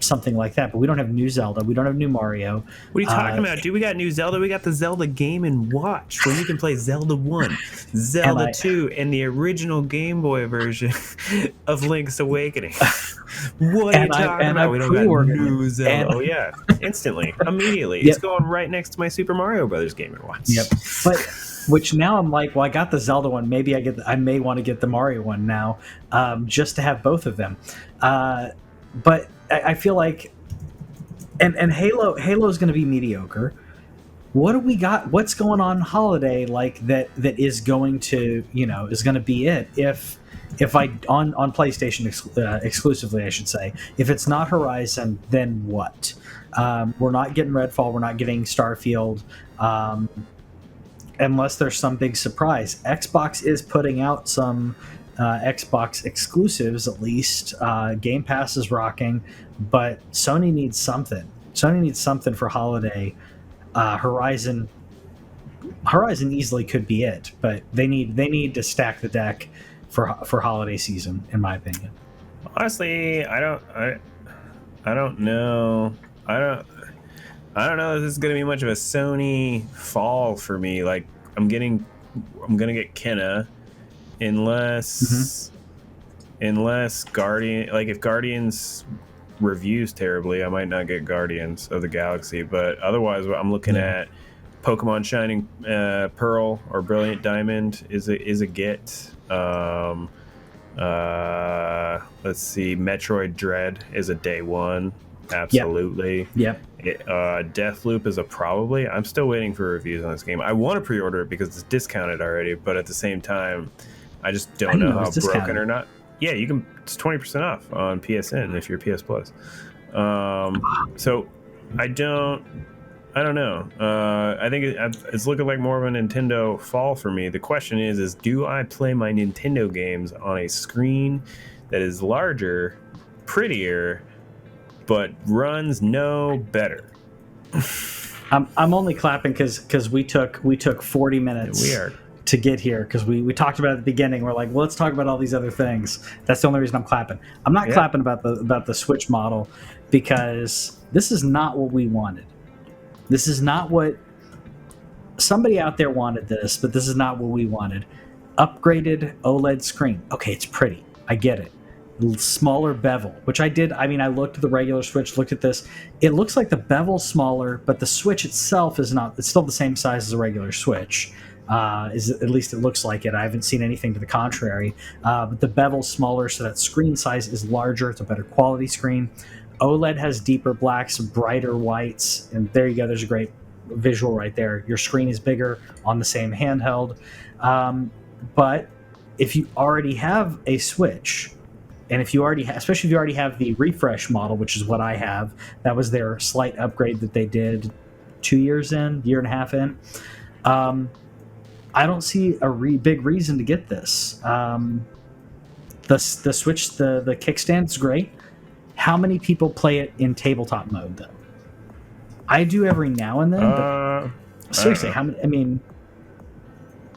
something like that. But we don't have new Zelda. We don't have new Mario. What are you talking about, dude? We got new Zelda. We got the Zelda Game & Watch, where you can play Zelda 1, Zelda 2, and the original Game Boy version of Link's Awakening. What are you talking about? We don't got new Zelda. Oh, yeah. Instantly. Immediately. It's going right next to my Super Mario Brothers Game & Watch. Yep. But which now I'm like, well, I got the Zelda one. Maybe I may want to get the Mario one now, just to have both of them. But I feel like, and Halo's going to be mediocre. What do we got? What's going on holiday like that is going to is going to be it if I on PlayStation exclusively, I should say. If it's not Horizon, then what? We're not getting Redfall. We're not getting Starfield. Unless there's some big surprise. Xbox is putting out some Xbox exclusives, at least. Game Pass is rocking, but Sony needs something. Sony needs something for holiday. Horizon easily could be it, but they need to stack the deck for holiday season, in my opinion. Honestly, I don't know. I don't know if this is going to be much of a Sony fall for me. Like, I'm going to get Kenna unless Guardian, like if Guardians reviews terribly, I might not get Guardians of the Galaxy, but otherwise I'm looking at Pokemon Shining Pearl or Brilliant Diamond is a get. Let's see, Metroid Dread is a day one. Absolutely. Yep. Deathloop is a probably. I'm still waiting for reviews on this game. I want to pre-order it because it's discounted already, but at the same time, I just don't know how broken or not. Yeah, you can. It's 20% off on PSN if you're PS Plus. So I don't I don't know. I think it's looking like more of a Nintendo fall for me. The question is do I play my Nintendo games on a screen that is larger, prettier, but runs no better? I'm only clapping because we took 40 minutes We are. to get here because we talked about it at the beginning. We're like, well, let's talk about all these other things. That's the only reason I'm clapping. I'm not clapping about the Switch model because this is not what we wanted. This is not what somebody out there wanted this, but this is not what we wanted. Upgraded OLED screen. Okay, it's pretty. I get it. Smaller bevel, which I did. I mean, I looked at the regular Switch, looked at this. It looks like the bevel's smaller, but the Switch itself is not. It's still the same size as a regular Switch. At least it looks like it. I haven't seen anything to the contrary. But the bevel's smaller, so that screen size is larger. It's a better quality screen. OLED has deeper blacks, brighter whites, and there you go. There's a great visual right there. Your screen is bigger on the same handheld. But if you already have a Switch, and if you already especially if you already have the refresh model, which is what I have, that was their slight upgrade that they did 2 years in, year and a half in. I don't see a big reason to get this. The Switch, the kickstand's great. How many people play it in tabletop mode, though? I do every now and then. But seriously, how many? I mean,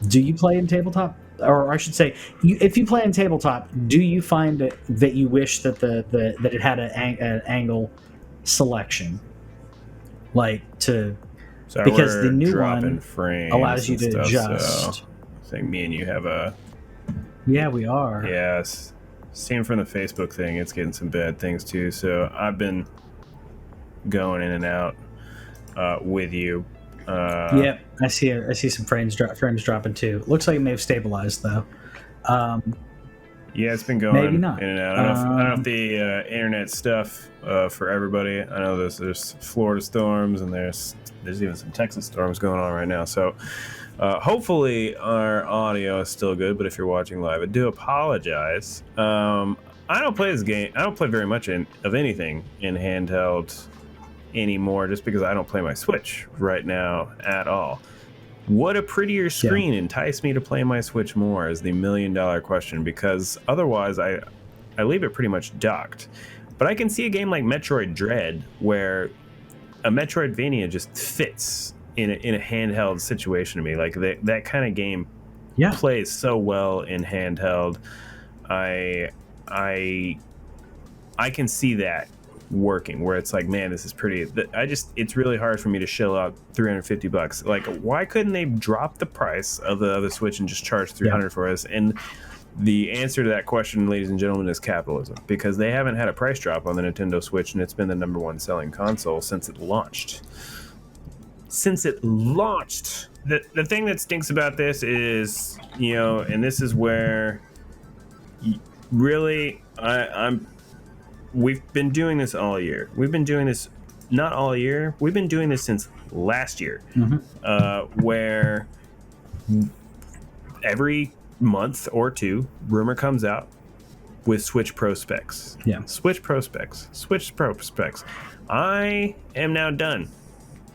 do you play in tabletop? Or I should say, if you play in tabletop, do you find that you wish that that it had an angle selection, because the new one allows you to adjust. So I think me and you have a. Yeah, we are. Yes. Same from the Facebook thing. It's getting some bad things too. So I've been going in and out with you. Yep, I see some frames dropping too. Looks like it may have stabilized though. Yeah, it's been going maybe not. in and out. I don't know if the internet stuff for everybody. I know there's Florida storms and there's even some Texas storms going on right now. So hopefully our audio is still good. But if you're watching live, I do apologize. I don't play this game. I don't play very much of anything in handheld anymore, just because I don't play my Switch right now at all. Would a prettier screen entice me to play my Switch more is the $1 million question, because otherwise I leave it pretty much docked. But I can see a game like Metroid Dread where a Metroidvania just fits in a handheld situation to me. Like that kind of game plays so well in handheld. I can see that working, where it's like, man, this is pretty. It's really hard for me to shell out $350. Like, why couldn't they drop the price of the other Switch and just charge $300 for us? And the answer to that question, ladies and gentlemen, is capitalism, because they haven't had a price drop on the Nintendo Switch, and it's been the #1 selling console since it launched. The thing that stinks about this is, and this is where really we've been doing this all year. We've been doing this not all year. We've been doing this since last year, where every month or two, rumor comes out with Switch Pro specs. Yeah. Switch Pro specs. I am now done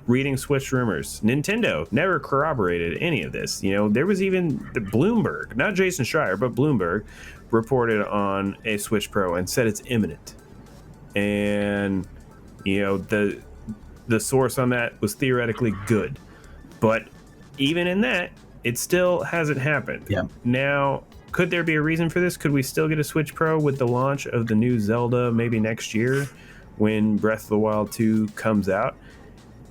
reading Switch rumors. Nintendo never corroborated any of this. There was even the Bloomberg, not Jason Schreier, but Bloomberg reported on a Switch Pro and said it's imminent. And the source on that was theoretically good, but even in that, it still hasn't happened. Yeah. Now, could there be a reason for this? Could we still get a Switch Pro with the launch of the new Zelda maybe next year when Breath of the Wild 2 comes out?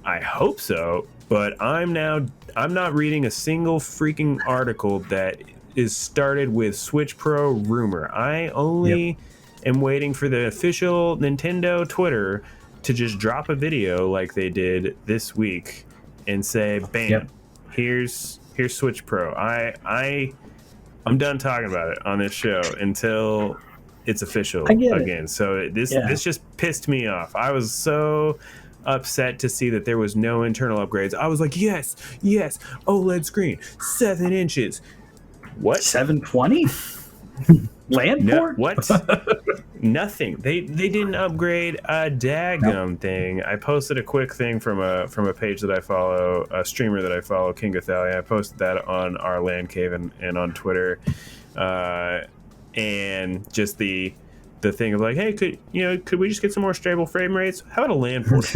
I hope so, but I'm not reading a single freaking article that is started with Switch Pro rumor. I only am waiting for the official Nintendo Twitter to just drop a video like they did this week and say, bam, here's Switch Pro. I'm done talking about it on this show until it's official again. So this just pissed me off. I was so upset to see that there was no internal upgrades. I was like, yes, OLED screen, 7 inches. What? 720? LAN port? What? Nothing. They didn't upgrade a daggum thing. I posted a quick thing from a page that I follow, a streamer that I follow, King Gathalia. I posted that on our LANCave and on Twitter, and just the thing of like, hey, could we just get some more stable frame rates? How about a LAN port?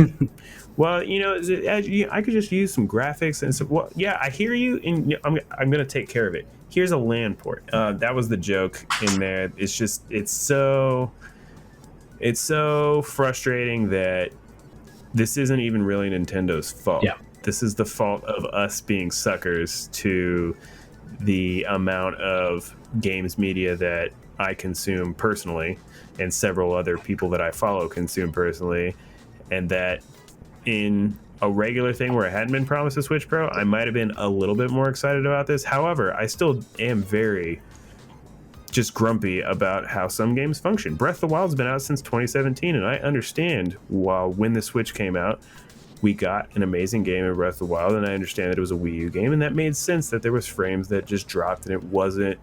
Well, I could just use some graphics and some. Well, yeah, I hear you, and I'm gonna take care of it. Here's a LAN port. That was the joke in there. It's so frustrating that this isn't even really Nintendo's fault. Yeah. This is the fault of us being suckers to the amount of games media that I consume personally, and several other people that I follow consume personally, and that in a regular thing where I hadn't been promised a Switch Pro, I might have been a little bit more excited about this. However, I still am very just grumpy about how some games function. Breath of the Wild's been out since 2017, and I understand when the Switch came out, we got an amazing game in Breath of the Wild, and I understand that it was a Wii U game, and that made sense that there was frames that just dropped and it wasn't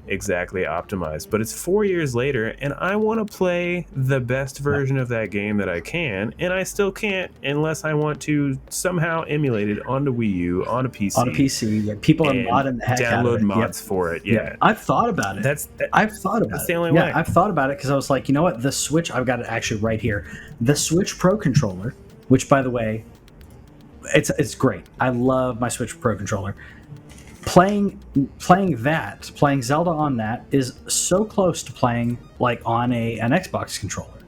exactly optimized. But it's 4 years later, and I want to play the best version of that game that I can, and I still can't unless I want to somehow emulate it onto Wii U, on a PC. On a PC, yeah. People are modding the heck out of it. Download mods for it. Yeah. I've thought about it. I've thought about that's it. the only way. I've thought about it because I was like, you know what? The Switch, I've got it actually right here. The Switch Pro controller, which, by the way, it's great. I love my Switch Pro controller. Playing Zelda on that is so close to playing like on an Xbox controller.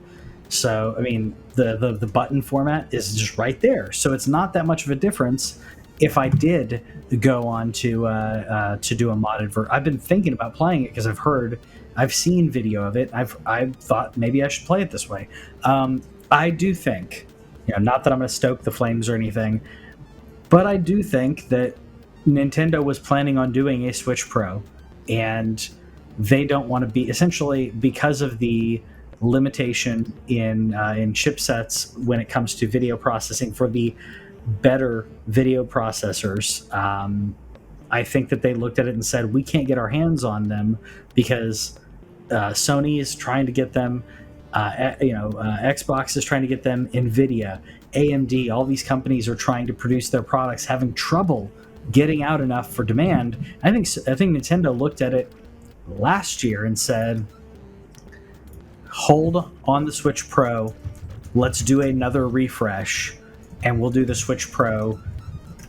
So I mean, the button format is just right there. So it's not that much of a difference. If I did go on to do a modded version, I've been thinking about playing it because I've seen video of it. I've thought maybe I should play it this way. I do think, not that I'm going to stoke the flames or anything, but I do think that Nintendo was planning on doing a Switch Pro, and they don't want to be, essentially because of the limitation in chipsets when it comes to video processing for the better video processors. I think that they looked at it and said, we can't get our hands on them because Sony is trying to get them, Xbox is trying to get them, Nvidia, AMD, all these companies are trying to produce their products, having trouble getting out enough for demand. I think Nintendo looked at it last year and said, hold on the Switch Pro, let's do another refresh, and we'll do the Switch Pro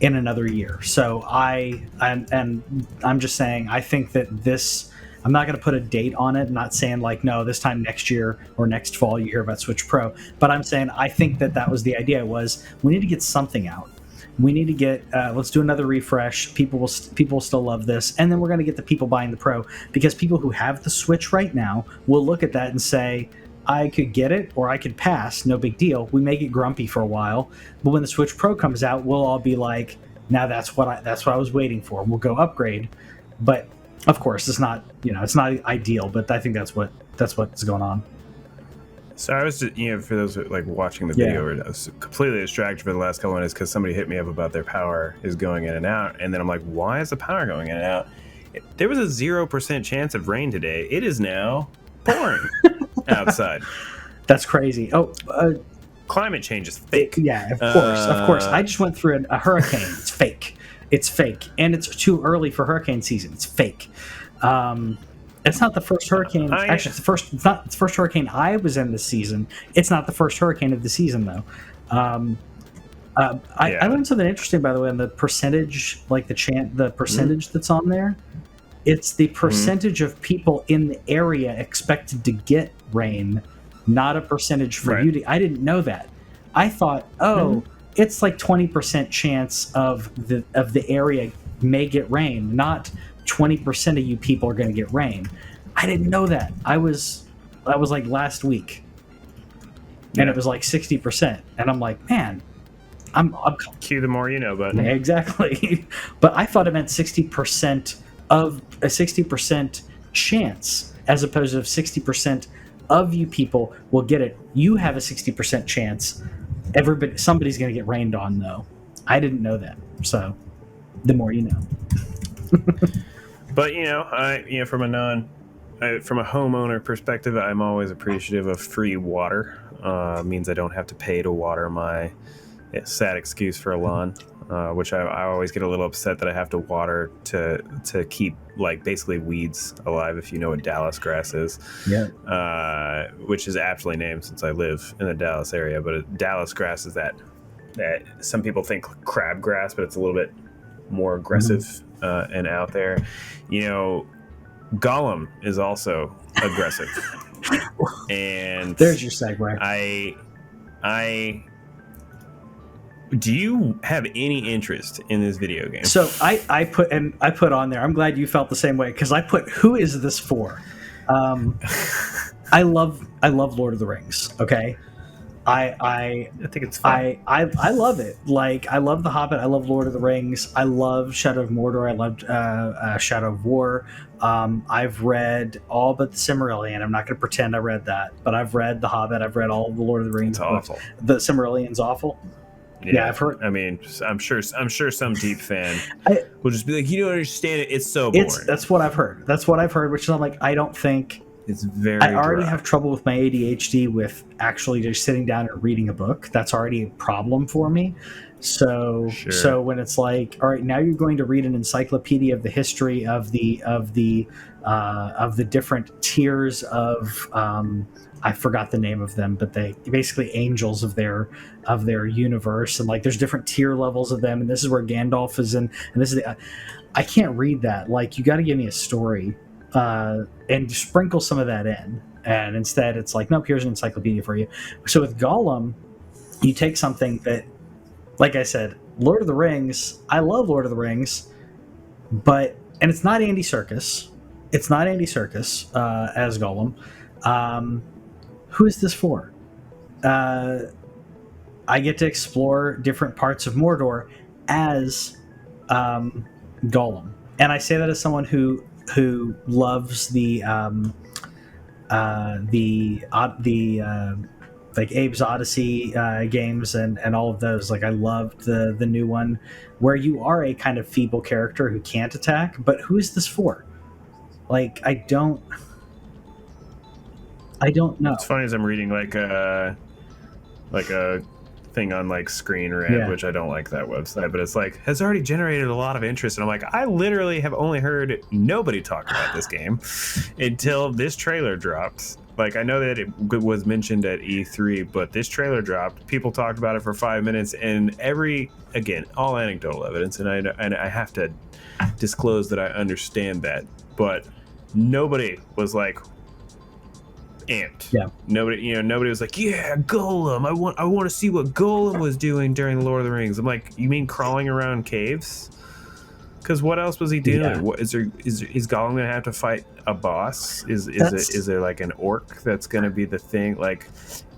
in another year. So I'm just saying, I think that this, I'm not going to put a date on it. I'm not saying like, no, this time next year or next fall you hear about Switch Pro, but I'm saying I think that was the idea, was we need to get something out. We need to get, let's do another refresh. People will still love this. And then we're going to get the people buying the Pro, because people who have the Switch right now will look at that and say, I could get it or I could pass. No big deal. We may get grumpy for a while, but when the Switch Pro comes out, we'll all be like, now that's what I was waiting for. We'll go upgrade. But of course, it's not, it's not ideal, but I think that's what's going on. So I was just, for those who, like watching the video, I was completely distracted for the last couple minutes because somebody hit me up about their power is going in and out, and then I'm like, why is the power going in and out? There was a 0% chance of rain today. It is now pouring outside. That's crazy. Oh, climate change is fake. Yeah, of course. I just went through a hurricane. It's fake. It's fake, and it's too early for hurricane season. It's fake. It's not the first hurricane. Actually, it's not the first hurricane I was in this season. It's not the first hurricane of the season, though. I learned something interesting, by the way, on the percentage, like the percentage that's on there. It's the percentage of people in the area expected to get rain, not a percentage for you to. I didn't know that. I thought, it's like 20% chance of the area may get rain, not 20% of you people are going to get rain. I didn't know that. I was like last week, and it was like 60%, and I'm like, man, I'm cue the more you know button. Exactly. But I thought it meant 60% of a 60% chance, as opposed to 60% of you people will get it. You have a 60% chance. Somebody's going to get rained on, though. I didn't know that. So, the more you know. But from a from a homeowner perspective, I'm always appreciative of free water. Means I don't have to pay to water my sad excuse for a lawn, which I always get a little upset that I have to water to keep like basically weeds alive. If you know what Dallas grass is, which is aptly named since I live in the Dallas area. But Dallas grass is that some people think crabgrass, but it's a little bit more aggressive and out there. Gollum is also aggressive, and there's your segue. I do you have any interest in this video game? So I put on there. I'm glad you felt the same way, because I put, who is this for? I love Lord of the Rings. Okay, I think it's fun. I love it. Like, I love The Hobbit. I love Lord of the Rings. I love Shadow of Mordor. I loved Shadow of War. I've read all but the Silmarillion. I'm not going to pretend I read that, but I've read The Hobbit. I've read all of the Lord of the Rings. It's awful. The Silmarillion's awful. Yeah, I've heard. I mean, I'm sure some deep fan will just be like, you don't understand it. It's so boring. That's what I've heard. Which is, I'm like, I don't think. It's very. I already have trouble with my ADHD with actually just sitting down and reading a book. That's already a problem for me. So when it's like, all right, now you're going to read an encyclopedia of the history of the different tiers of I forgot the name of them, but they basically angels of their universe, and like there's different tier levels of them, and this is where Gandalf is in, and this is I can't read that. Like, you got to give me a story and sprinkle some of that in, and instead it's like, nope, here's an encyclopedia for you. So with Gollum, you take something that, like I said, Lord of the Rings, I love Lord of the Rings, and it's not Andy Serkis. It's not Andy Serkis as Gollum. Who is this for? I get to explore different parts of Mordor as Gollum, and I say that as someone who loves the like Abe's Odyssey games and all of those. Like, I loved the new one where you are a kind of feeble character who can't attack. But who is this for? Like, I don't know. It's funny as I'm reading like a thing on like Screen Rant, which I don't like that website, but it's like, has already generated a lot of interest, and I'm like, I literally have only heard nobody talk about this game until this trailer dropped. Like, I know that it was mentioned at E3, but this trailer dropped. People talked about it for 5 minutes, and all anecdotal evidence, and I have to disclose that I understand that, but nobody was like amped. Yeah. Nobody was like, yeah, Golem. I want to see what Golem was doing during Lord of the Rings. I'm like, you mean crawling around caves? Because what else was he doing? Yeah. What is Gollum gonna have to fight a boss? Is there like an orc that's gonna be the thing? Like,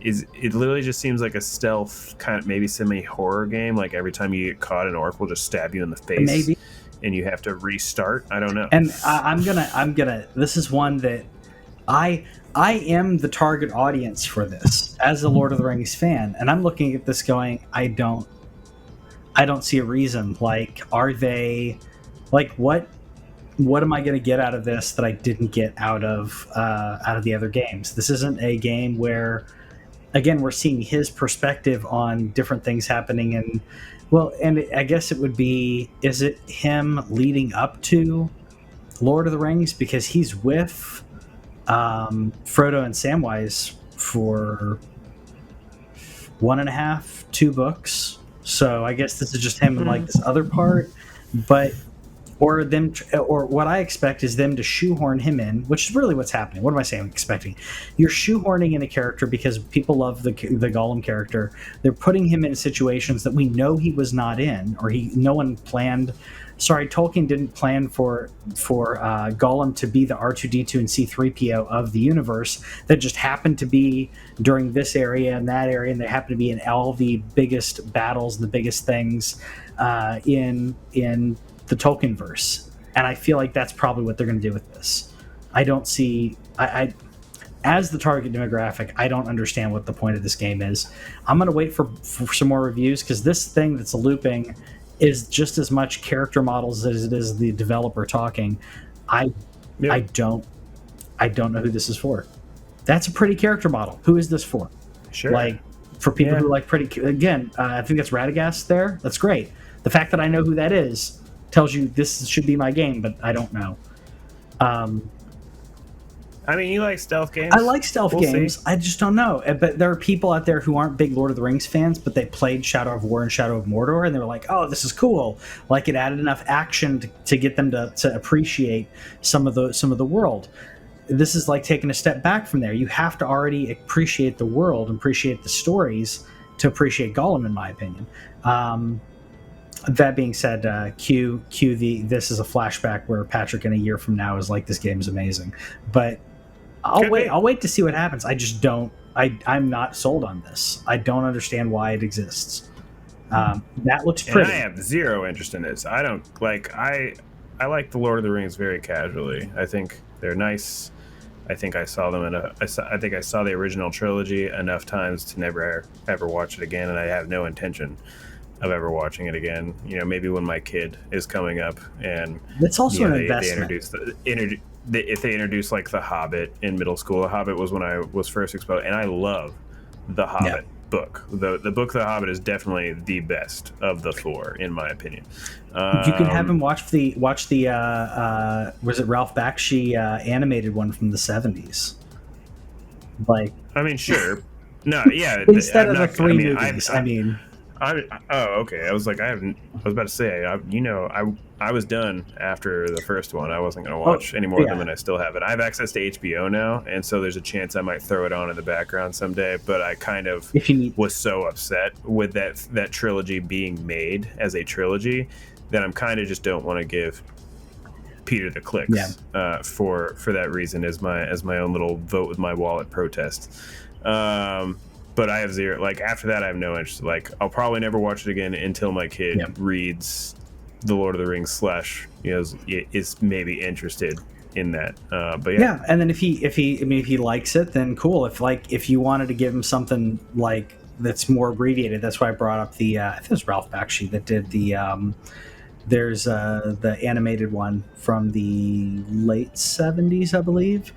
it literally just seems like a stealth kind of maybe semi-horror game. Like, every time you get caught, an orc will just stab you in the face. Maybe. And you have to restart. I don't know. And I'm gonna. This is one that I am the target audience for this as a Lord of the Rings fan, and I'm looking at this going, I don't see a reason. Like, are they, like, what am I going to get out of this that I didn't get out of the other games? This isn't a game where, again, we're seeing his perspective on different things happening, and I guess it would be, is it him leading up to Lord of the Rings, because he's with Frodo and Samwise for 1.5, 2 books. So I guess this is just him in like this other part, or what I expect is them to shoehorn him in, which is really what's happening. What am I saying? Expecting? You're shoehorning in a character because people love the Gollum character. They're putting him in situations that we know he was not in, or no one planned. Sorry, Tolkien didn't plan for Gollum to be the R2-D2 and C-3PO of the universe that just happened to be during this area and that area, and they happen to be in all the biggest battles and the biggest things in the Tolkienverse. And I feel like that's probably what they're going to do with this. I don't see... I as the target demographic, I don't understand what the point of this game is. I'm going to wait for some more reviews, because this thing that's looping is just as much character models as it is the developer talking. I don't I don't know who this is for. That's a pretty character model. Who is this for? Sure. Like, for people Yeah. who like pretty, again, I think that's Radagast there. That's great. The fact that I know who that is tells you this should be my game, but I don't know. I mean, you like stealth games. I like stealth games. See. I just don't know. But there are people out there who aren't big Lord of the Rings fans, but they played Shadow of War and Shadow of Mordor, and they were like, "Oh, this is cool!" Like it added enough action to get them to appreciate some of the world. This is like taking a step back from there. You have to already appreciate the world, appreciate the stories to appreciate Gollum, in my opinion. That being said, this is a flashback where Patrick in a year from now is like, "This game is amazing," but I'll wait to see what happens. I just don't. I'm not sold on this. I don't understand why it exists. That looks pretty. And I have zero interest in this. I don't like. I like the Lord of the Rings very casually. I think they're nice. I think I saw them I think I saw the original trilogy enough times to never ever watch it again, and I have no intention of ever watching it again. Maybe when my kid is coming up, and it's also an investment. If they introduce like The Hobbit in middle school. The Hobbit was when I was first exposed, and I love The Hobbit book. The book The Hobbit is definitely the best of the four, in my opinion. You can have him watch the was it Ralph Bakshi animated one from the 70s? Like, I mean, sure. No, yeah. Instead of the three movies. Okay. I was about to say, I was done after the first one. I wasn't going to watch any more of them, and I still have it. I have access to HBO now, and so there's a chance I might throw it on in the background someday. But I kind of was so upset with that trilogy being made as a trilogy that I'm kind of just don't want to give Peter the clicks for that reason as my own little vote with my wallet protest. But I have zero. Like, after that, I have no interest. Like, I'll probably never watch it again until my kid reads The Lord of the Rings / is maybe interested in that. But yeah, and then if he likes it, then cool. If you wanted to give him something like that's more abbreviated, that's why I brought up the I think it was Ralph Bakshi that did the there's the animated one from the late 70s, I believe.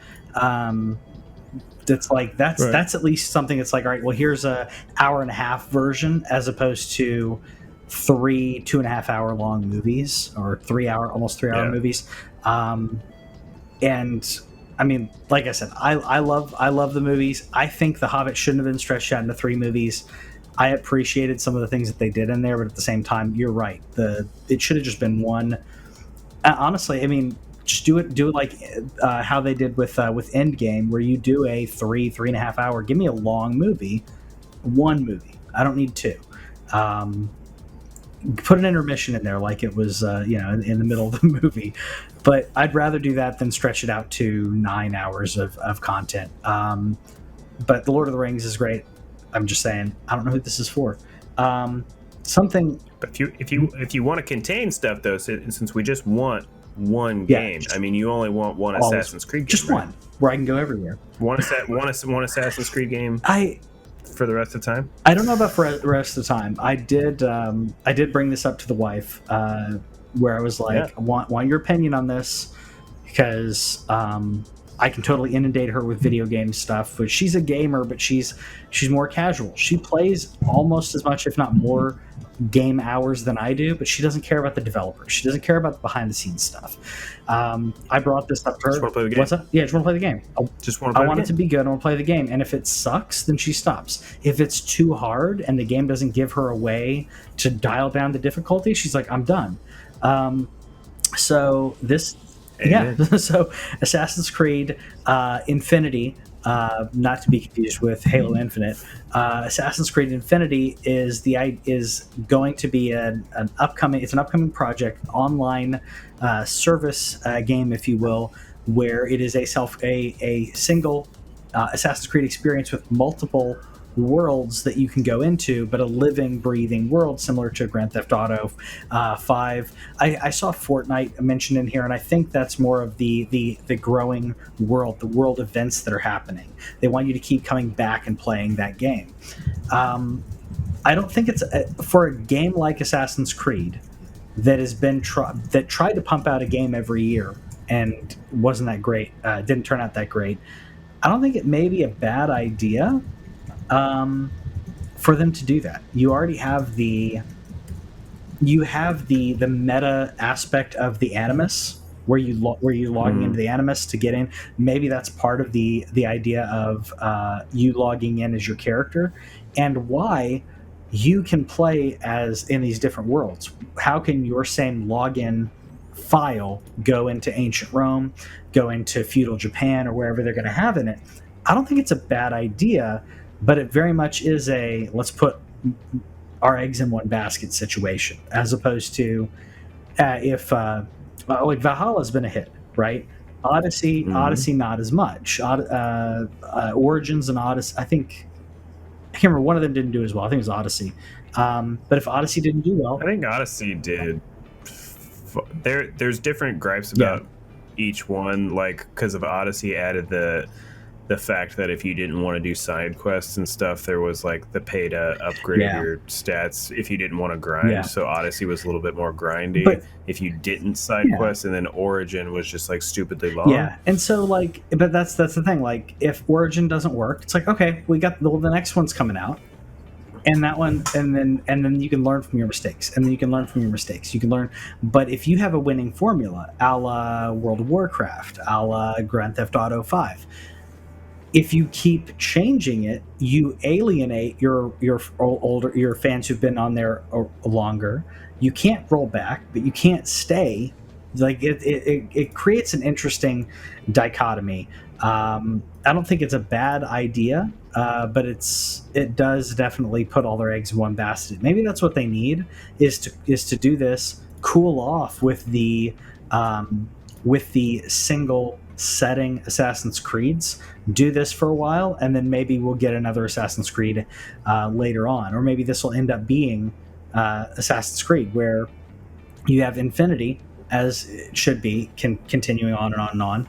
That's like that's at least something that's like, all right, well, here's a hour and a half version as opposed to 2.5 hour long movies, or almost 3 hour movies. And I mean, like I said, I love the movies. I think The Hobbit shouldn't have been stretched out into 3 movies. I appreciated some of the things that they did in there, but at the same time, you're right. It should have just been one. Honestly, I mean, just do it like how they did with Endgame, where you do a 3.5 hour. Give me a long movie, one movie. I don't need 2. Put an intermission in there, like it was in the middle of the movie. But I'd rather do that than stretch it out to 9 hours of content. But The Lord of the Rings is great. I'm just saying, I don't know who this is for. Something. But if you want to contain stuff, though, since we just want one game, I mean, you only want one Assassin's Creed game, just one, where I can go everywhere. One Assassin's Creed game. For the rest of the time, I don't know about for the rest of the time. I did bring this up to the wife, where I was like, I want your opinion on this, because I can totally inundate her with video game stuff. But she's a gamer, but she's more casual. She plays almost as much, if not more, game hours than I do, but she doesn't care about the developers. She doesn't care about the behind the scenes stuff. I brought this up to her. Just want to play the game. What's that? Yeah, just want to play the game. I want it to be good. I want to play the game. And if it sucks, then she stops. If it's too hard and the game doesn't give her a way to dial down the difficulty, she's like, I'm done. So this, so Assassin's Creed Infinity, not to be confused with Halo Infinite. Assassin's Creed Infinity is going to be an upcoming project, online service game, if you will, where it is a single Assassin's Creed experience with multiple worlds that you can go into, but a living, breathing world similar to Grand Theft Auto 5. I saw Fortnite mentioned in here, and I think that's more of the growing world, the world events that are happening. They want you to keep coming back and playing that game. I don't think it's for a game like Assassin's Creed that has been that tried to pump out a game every year and wasn't that great. Didn't turn out that great. I don't think it may be a bad idea for them to do that. You have the meta aspect of the Animus, where you're logging into the Animus to get in. Maybe that's part of the idea of you logging in as your character, and why you can play as in these different worlds. How can your same login file go into ancient Rome, go into feudal Japan, or wherever they're going to have in it? I don't think it's a bad idea, but it very much is a let's put our eggs in one basket situation, as opposed to if like Valhalla's been a hit, right? Odyssey not as much. Origins and Odyssey, I can't remember, one of them didn't do as well. I think it was Odyssey. But if Odyssey didn't do well, I think Odyssey did. There's different gripes about each one, like because of Odyssey added the fact that if you didn't want to do side quests and stuff, there was like the pay to upgrade your stats if you didn't want to grind. So Odyssey was a little bit more grindy. But if you didn't side quest, and then Origin was just like stupidly long. Yeah, and so like, but that's the thing. Like, if Origin doesn't work, it's like, okay, we got the next one's coming out, and that one, and then you can learn from your mistakes, and then you can learn from your mistakes. You can learn, but if you have a winning formula, a la World of Warcraft, a la Grand Theft Auto 5. If you keep changing it, you alienate your fans who've been on there longer. You can't roll back, but you can't stay. Like it creates an interesting dichotomy. I don't think it's a bad idea, but it does definitely put all their eggs in one basket. Maybe that's what they need is to do this, cool off with the single setting Assassin's Creeds, do this for a while, and then maybe we'll get another Assassin's Creed later on, or maybe this will end up being Assassin's Creed, where you have Infinity, as it should be, continuing on and on and on.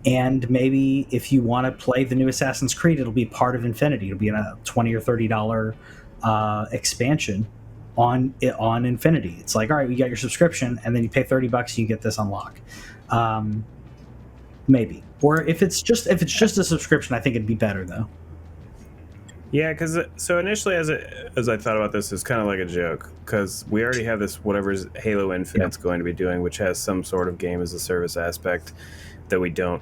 And maybe if you want to play the new Assassin's Creed, it'll be part of Infinity. It'll be a $20 or $30 expansion on Infinity. It's like, all right, you got your subscription, and then you pay $30 and you get this unlock. Maybe, or if it's just a subscription, I think it'd be better though. Yeah, because so initially, as I thought about this, it's kind of like a joke, because we already have this whatever Halo Infinite's going to be doing, which has some sort of game as a service aspect that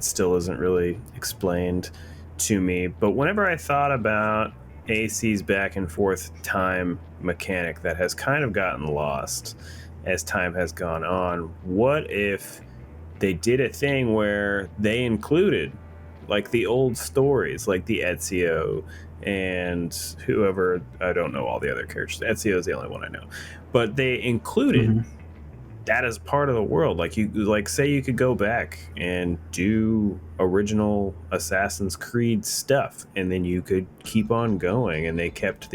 still isn't really explained to me. But whenever I thought about AC's back and forth time mechanic that has kind of gotten lost as time has gone on, what if they did a thing where they included like the old stories, like the Ezio and whoever, I don't know all the other characters. Ezio is the only one I know, but they included that as part of the world. Like say you could go back and do original Assassin's Creed stuff, and then you could keep on going. And they kept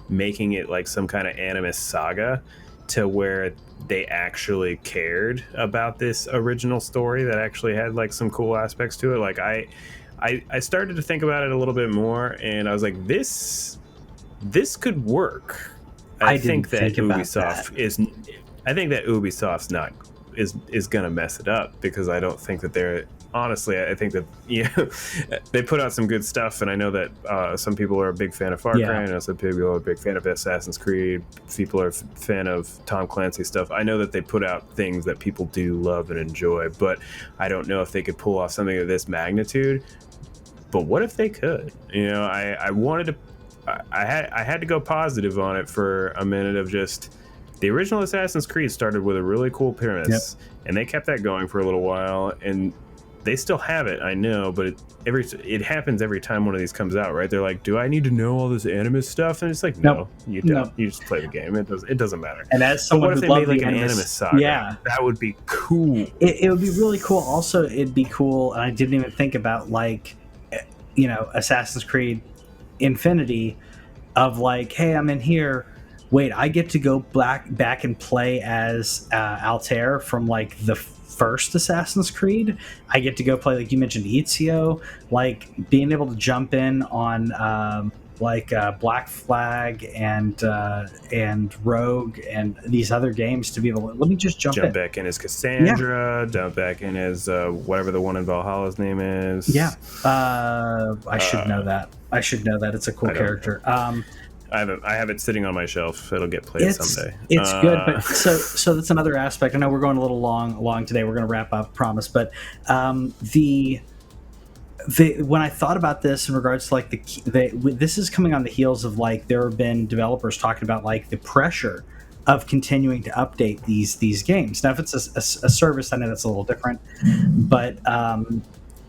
making it like some kind of Animus saga, to where they actually cared about this original story that actually had like some cool aspects to it. Like I started to think about it a little bit more, and I was like, this could work. I think that Ubisoft's not is gonna mess it up, because I don't think that they're, honestly, I think that they put out some good stuff, and I know that some people are a big fan of Far Cry, and some people are a big fan of Assassin's Creed. People are a fan of Tom Clancy stuff. I know that they put out things that people do love and enjoy, but I don't know if they could pull off something of this magnitude. But what if they could? I wanted to. I had to go positive on it for a minute, of just the original Assassin's Creed started with a really cool premise, and they kept that going for a little while, and they still have it, I know, but it happens every time one of these comes out, right? They're like, do I need to know all this Animus stuff? And it's like, no, you don't. No. You just play the game. It doesn't matter. And as someone who loves like an Animus saga, that would be cool. It would be really cool. Also, it'd be cool, and I didn't even think about, like, Assassin's Creed Infinity, of like, hey, I'm in here. Wait, I get to go back and play as Altair from like the first Assassin's Creed. I get to go play, like you mentioned, Ezio. Like being able to jump in on like Black Flag and Rogue and these other games to be able to let me just jump Jump in. back in as Cassandra. Jump back in as whatever the one in Valhalla's name is. Yeah, I should know that. I should know that. It's a cool character. I have it sitting on my shelf. It'll get played someday. It's good, but so that's another aspect. I know we're going a little long today. We're going to wrap up, promise. But the when I thought about this in regards to like this is coming on the heels of like there have been developers talking about like the pressure of continuing to update these games. Now, if it's a service, I know that's a little different, but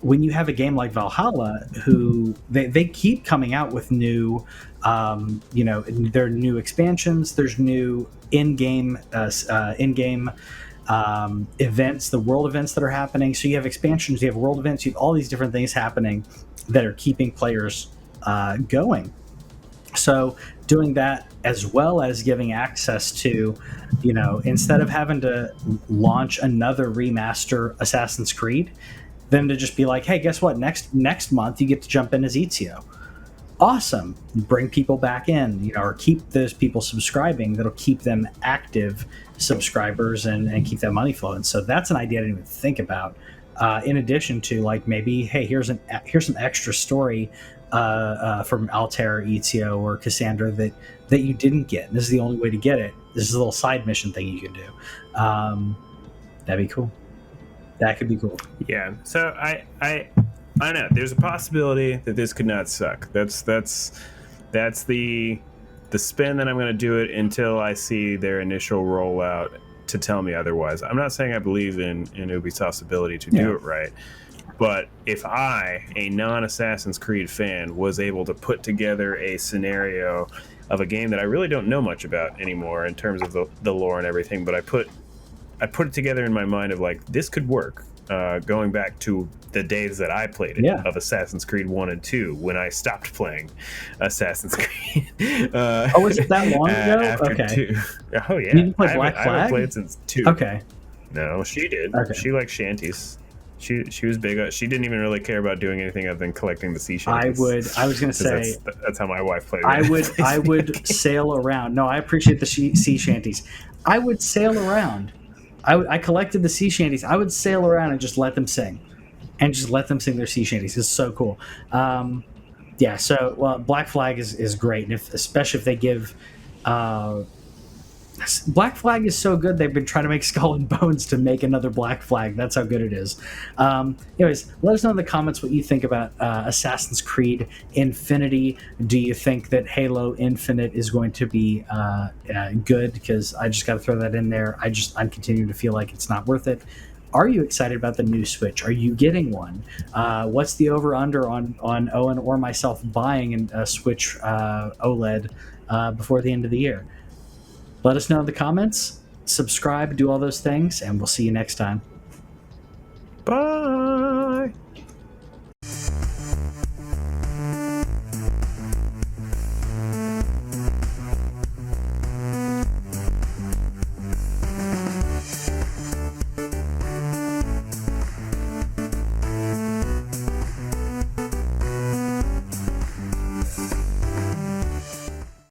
when you have a game like Valhalla, who they keep coming out with new, there are new expansions, there's new in-game events, the world events that are happening. So you have expansions, you have world events, you have all these different things happening that are keeping players going. So doing that as well as giving access to, instead of having to launch another remaster Assassin's Creed, them to just be like, hey, guess what? Next month you get to jump in as Ezio. Awesome. Bring people back in, or keep those people subscribing. That'll keep them active subscribers and keep that money flowing. So that's an idea I didn't even think about. In addition to like maybe, hey, here's some extra story from Altair, Ezio, or Cassandra that you didn't get. And this is the only way to get it. This is a little side mission thing you can do. That'd be cool. That could be cool. Yeah. So I don't know. There's a possibility that this could not suck. That's the spin that I'm going to do it until I see their initial rollout to tell me otherwise. I'm not saying I believe in Ubisoft's ability to do it right, but if I, a non-Assassin's Creed fan, was able to put together a scenario of a game that I really don't know much about anymore in terms of the lore and everything, but I put it together in my mind of like, this could work, going back to the days that I played it, of Assassin's Creed 1 and 2, when I stopped playing Assassin's Creed. Was it that long ago? Okay. 2. Oh, yeah. You didn't play Black Flag? I haven't played since 2. Okay. No, she did. Okay. She liked shanties. She was big. She didn't even really care about doing anything other than collecting the sea shanties. I was going to say that's how my wife played. I would sail around. No, I appreciate the sea shanties. I would sail around. I collected the sea shanties. I would sail around and just let them sing, and just let them sing their sea shanties. It's so cool. So Black Flag is great, and especially if they give. Black Flag is so good. They've been trying to make Skull and Bones to make another Black Flag. That's how good it is. Anyways, let us know in the comments what you think about Assassin's Creed Infinity. Do you think that Halo Infinite is going to be good? Because I just got to throw that in there. I'm continuing to feel like it's not worth it. Are you excited about the new Switch? Are you getting one? What's the over/under on Owen or myself buying a Switch OLED before the end of the year? Let us know in the comments, subscribe, do all those things, and we'll see you next time. Bye.